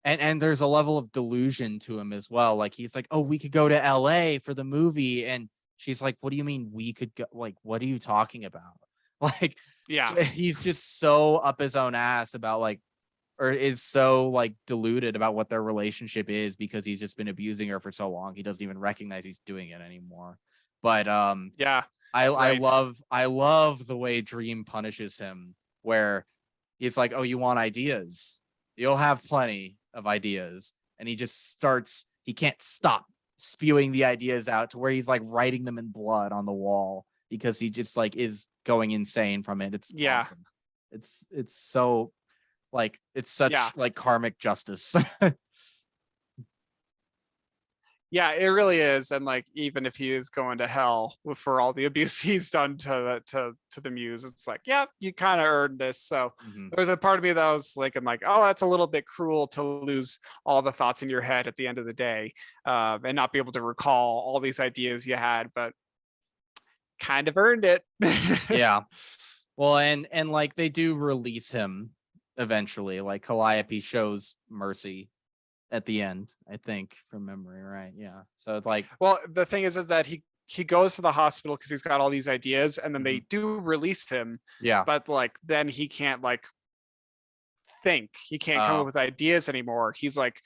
and there's a level of delusion to him as well. Like he's like, oh, we could go to LA for the movie, and she's like, what do you mean we could go? Like, what are you talking about? Like, Yeah. he's just so up his own ass about like, or is so like deluded about what their relationship is because he's just been abusing her for so long. He doesn't even recognize he's doing it anymore. But Yeah. I Right. love the way Dream punishes him, where he's like, "Oh, you want ideas? You'll have plenty of ideas," and he just starts. He can't stop spewing the ideas out to where he's like writing them in blood on the wall because he just like is going insane from it. It's Yeah. awesome. It's so like it's Yeah. such like karmic justice. Yeah, it really is. And like, even if he is going to hell for all the abuse he's done to the muse, it's like, yeah, you kind of earned this. So Mhm. there's a part of me that was like, I'm like, oh, that's a little bit cruel to lose all the thoughts in your head at the end of the day, and not be able to recall all these ideas you had, but kind of earned it. Yeah. Well, and like they do release him eventually. Like Calliope shows mercy at the end, I think, from memory, right? Yeah. So it's like, Well, the thing is that he goes to the hospital because he's got all these ideas, and then they mhm. do release him, Yeah. but like then he can't like think. He can't come up Oh, with ideas anymore. He's like,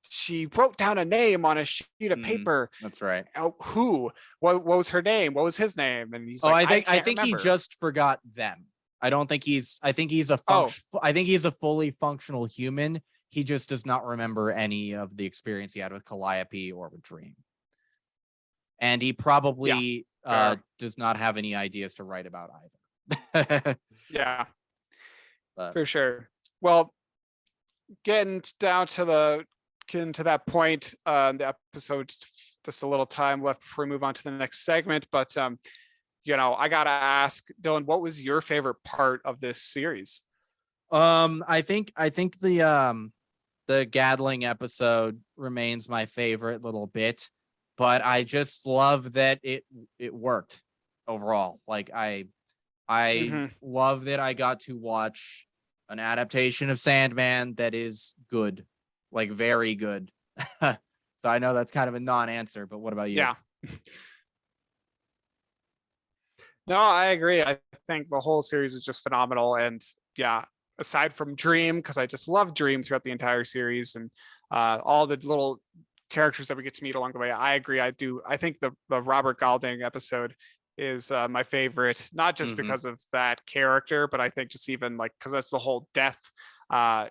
she wrote down a name on a sheet of mhm. paper. That's right. Oh, who? What was her name? What was his name? And he's Oh, like, I I can't think he remember. just forgot them. I don't think he's I think he's a Oh, function I think he's a fully functional human. He just does not remember any of the experience he had with Calliope or with Dream. And he yeah, probably fair. does not have any ideas to write about either. Yeah, But for sure. Well, getting down to the getting to that point, the episode, just a little time left before we move on to the next segment. But I gotta ask, Dylan, what was your favorite part of this series? I think the Gatling episode remains my favorite little bit, but I just love that it worked overall. Like I Hmm. love that I got to watch an adaptation of Sandman that is good, like very good. So I know that's kind of a non-answer, but what about you? Yeah. No, I agree. I think the whole series is just phenomenal. And yeah, aside from Dream, because I just love Dream throughout the entire series, and all the little characters that we get to meet along the way, I agree. I do. I think the Robert Galding episode is my favorite, not just Mm-hmm. because of that character, but I think just even like because that's the whole Death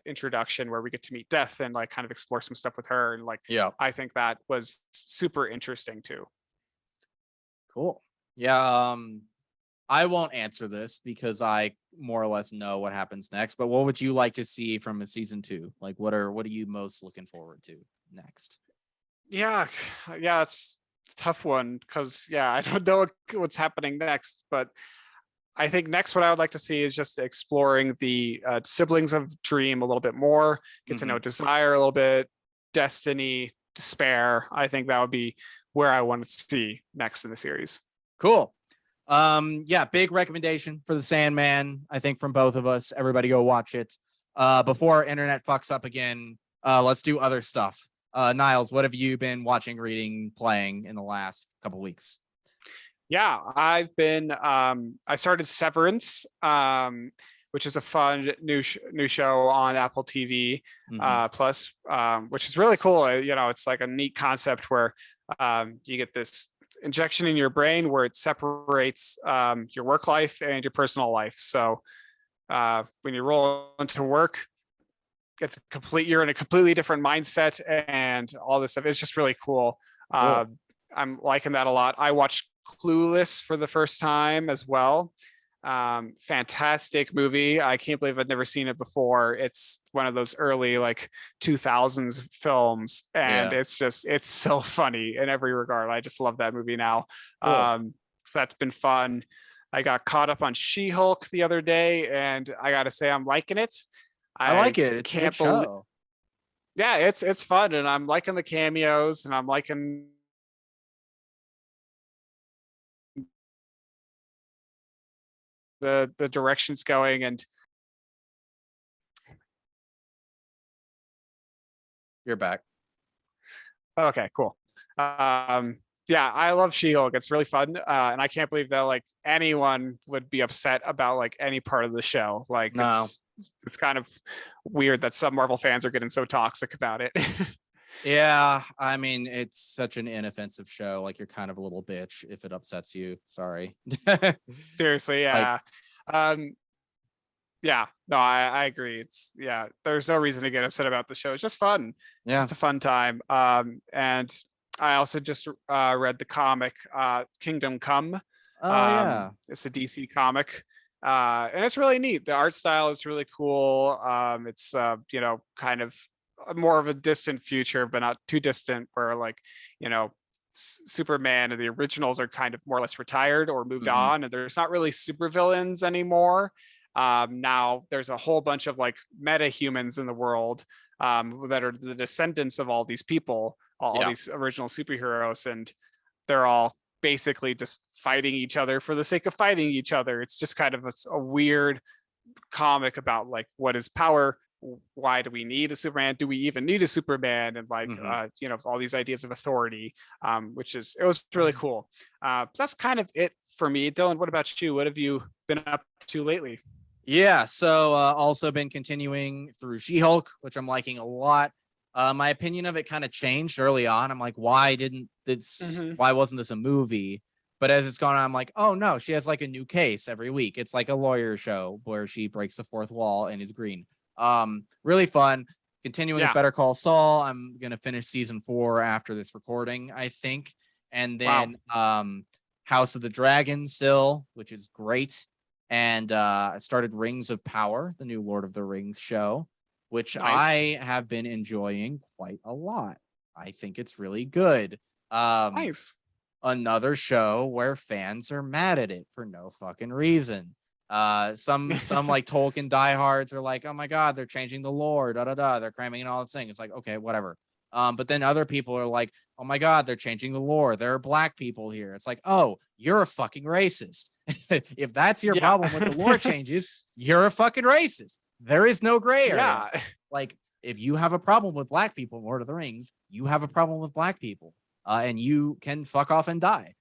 introduction where we get to meet Death and like kind of explore some stuff with her. And like, Yeah. I think that was super interesting too. Cool. Yeah. I won't answer this because I more or less know what happens next. But what would you like to see from a season two? Like, what are you most looking forward to next? Yeah, yeah, it's a tough one because yeah, I don't know what's happening next, but I think next what I would like to see is just exploring the siblings of Dream a little bit more, get to Mm-hmm. know Desire a little bit, Destiny, Despair. I think that would be where I want to see next in the series. Cool. Yeah, big recommendation for the Sandman. I think from both of us. Everybody go watch it. Before our internet fucks up again, let's do other stuff. Niles, what have you been watching, reading, playing in the last couple weeks? Yeah, I started Severance, which is a fun new show on Apple TV Mm-hmm. Plus, which is really cool. It's like a neat concept where you get this injection in your brain where it separates your work life and your personal life. So when you roll into work, you're in a completely different mindset and all this stuff. It's just really cool. Uh, Cool. I'm liking that a lot. I watched Clueless for the first time as well. Fantastic movie. I can't believe I've never seen it before. It's one of those early like 2000s films, and Yeah. it's so funny in every regard. I just love that movie now. Cool. So that's been fun. I got caught up on She-Hulk the other day, and I got to say I'm liking it. I I like it. It's a good can't believe. show. Yeah, it's fun, and I'm liking the cameos, and I'm liking the directions going, and You're back. Okay, cool. Yeah, I love She-Hulk. It's really fun, and I can't believe that like anyone would be upset about like any part of the show. Like No. it's kind of weird that some Marvel fans are getting so toxic about it. Yeah, I mean, it's such an inoffensive show. Like, you're kind of a little bitch if it upsets you. Sorry. Seriously, Like, yeah. Um, yeah, no, I agree. It's yeah, there's no reason to get upset about the show. It's just fun. It's yeah. just a fun time. And I also just read the comic Kingdom Come. Oh yeah. It's a DC comic. And it's really neat. The art style is really cool. It's you know, kind of more of a distant future, but not too distant, where like, you know, Superman and the originals are kind of more or less retired or moved Mhm. on, and there's not really supervillains anymore. Now there's a whole bunch of like meta humans in the world that are the descendants of all these people, all Yeah. these original superheroes, and they're all basically just fighting each other for the sake of fighting each other. It's just kind of a weird comic about like what is power, why do we need a Superman, do we even need a Superman, and like Mhm. you know, all these ideas of authority, which is, it was really cool. That's kind of it for me. Dylan, what about you? What have you been up to lately? Yeah, so also been continuing through She-Hulk, which I'm liking a lot. My opinion of it kind of changed early on. I'm like, Hmm. why wasn't this a movie? But as it's gone on, I'm like, oh no, she has like a new case every week. It's like a lawyer show where she breaks the fourth wall and is green. Really fun. Continuing with Yeah. Better Call Saul. I'm gonna finish season 4 after this recording, I think. And Wow. then House of the Dragon still, which is great. And I started Rings of Power, the new Lord of the Rings show, which Nice. I have been enjoying quite a lot. I think it's really good. Um, Nice. Another show where fans are mad at it for no fucking reason. Some like Tolkien diehards are like, oh my god, they're changing the lore, da da da. They're cramming in all this thing. It's like, okay, whatever. But then other people are like, oh my god, they're changing the lore. There are black people here. It's like, oh, you're a fucking racist. If that's your Yeah. problem with the lore changes, you're a fucking racist. There is no gray area. Yeah. Like, if you have a problem with black people in Lord of the Rings, you have a problem with black people, and you can fuck off and die.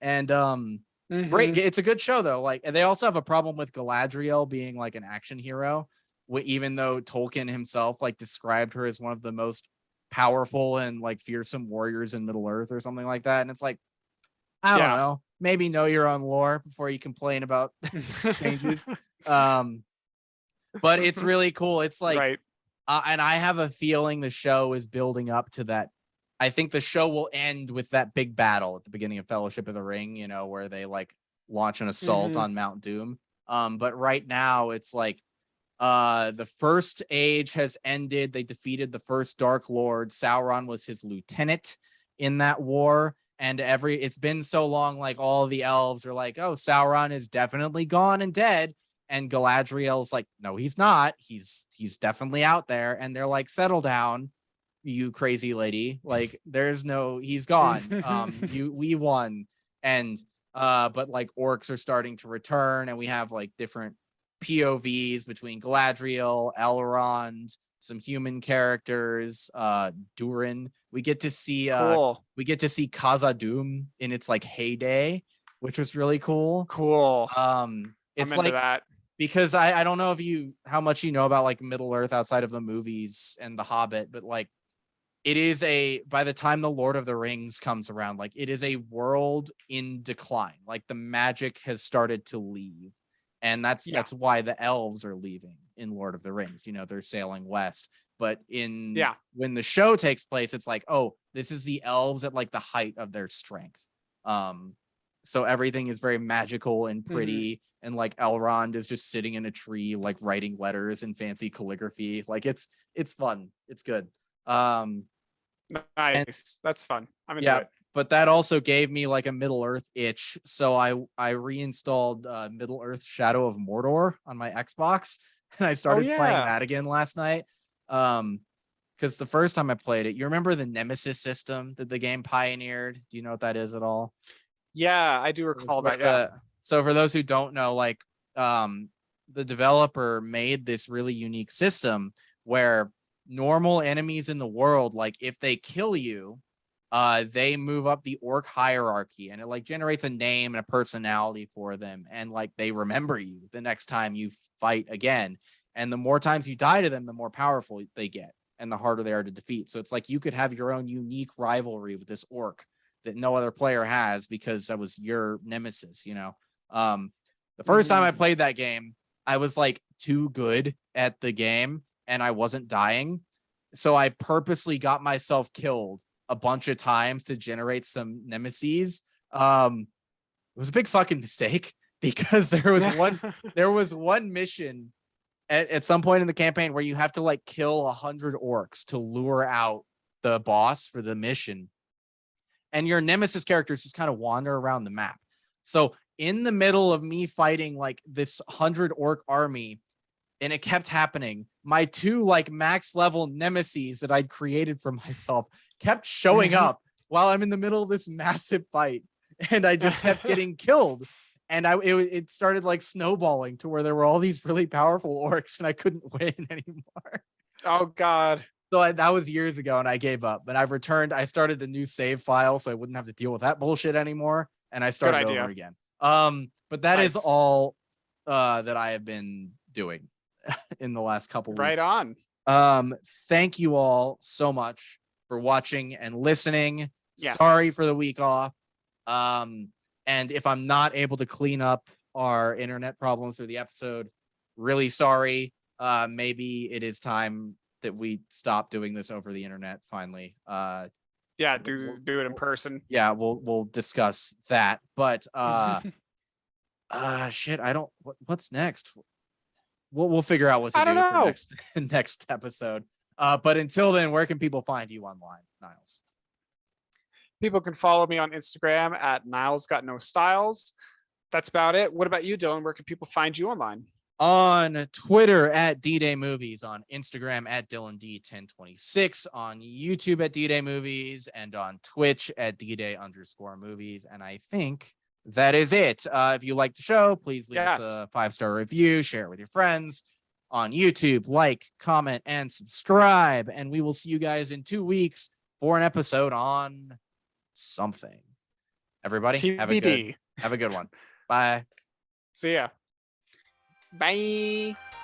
And great, Hmm. it's a good show though. Like, and they also have a problem with Galadriel being like an action hero, even though Tolkien himself like described her as one of the most powerful and like fearsome warriors in Middle Earth or something like that. And it's like, I don't Yeah. know, maybe know your own lore before you complain about changes. Um, but it's really cool. It's like, Right. and I have a feeling the show is building up to that. I think the show will end with that big battle at the beginning of Fellowship of the Ring, you know, where they like launch an assault Hmm. on Mount Doom. But right now it's like the first age has ended. They defeated the first Dark Lord. Sauron was his lieutenant in that war. And it's been so long, like all the elves are like, oh, Sauron is definitely gone and dead. And Galadriel's like, no, he's not. He's definitely out there. And they're like, settle down, you crazy lady. Like, there's no, he's gone. We won. And but like orcs are starting to return, and we have like different POVs between Galadriel, Elrond, some human characters, Durin. Cool. We get to see Khazad-dûm in its like heyday, which was really cool. Cool. I'm It's into like, that. because I don't know if you how much you know about like Middle Earth outside of the movies and The Hobbit, but like it is a by the time the Lord of the Rings comes around, like it is a world in decline. Like the magic has started to leave. And Yeah. that's why the elves are leaving in Lord of the Rings. You know, they're sailing west. But in Yeah. when the show takes place, it's like, oh, this is the elves at like the height of their strength. Um, so everything is very magical and Hmm. pretty. And like Elrond is just sitting in a tree, like writing letters in fancy calligraphy. Like it's fun. It's good. Um, and Nice. That's fun. I'm into yeah, it. but that also gave me like a Middle Earth itch. So I reinstalled Middle Earth Shadow of Mordor on my Xbox, and I Oh started playing yeah. that again last night. Because the first time I played it, you remember the Nemesis system that the game pioneered? Do you know what that is at all? Yeah, I do It was recall where that. Yeah. the so for those who don't know, like um the developer made this really unique system where normal enemies in the world, like if they kill you, they move up the orc hierarchy, and it like generates a name and a personality for them, and like they remember you the next time you fight again. And the more times you die to them, the more powerful they get and the harder they are to defeat. So it's like you could have your own unique rivalry with this orc that no other player has because that was your nemesis, you know. The first time I played that game, I was like too good at the game and I wasn't dying. So I purposely got myself killed a bunch of times to generate some nemesis. It was a big fucking mistake because there was one mission at some point in the campaign where you have to like kill 100 orcs to lure out the boss for the mission. And your nemesis characters just kind of wander around the map. So in the middle of me fighting like this 100 orc army, and it kept happening, my two like max level nemesis that I'd created for myself kept showing up while I'm in the middle of this massive fight, and I just kept getting killed. And it started like snowballing to where there were all these really powerful orcs and I couldn't win anymore. Oh God. So that was years ago and I gave up, but I've returned. I started a new save file so I wouldn't have to deal with that bullshit anymore. And I started over again. But that is all that I have been doing in the last couple weeks. Right on. Thank you all so much for watching and listening. Yes. Sorry for the week off. And if I'm not able to clean up our internet problems through the episode, really sorry. Maybe it is time that we stop doing this over the internet finally. Yeah, do it in person. Yeah, we'll discuss that. But shit, I don't what's next? We'll figure out what to do for next episode. But until then, where can people find you online, Niles? People can follow me on Instagram at Niles Got No Styles. That's about it. What about you, Dylan? Where can people find you online? On Twitter at D-Day Movies, on Instagram at DylanD1026, on YouTube at D-Day Movies, and on Twitch at D-Day_movies. And I think that is it. If you like the show, please leave us a 5-star review, share it with your friends on YouTube, like, comment, and subscribe. And we will see you guys in 2 weeks for an episode on something. Everybody, TBD. have a good one. Bye. See ya. Bye.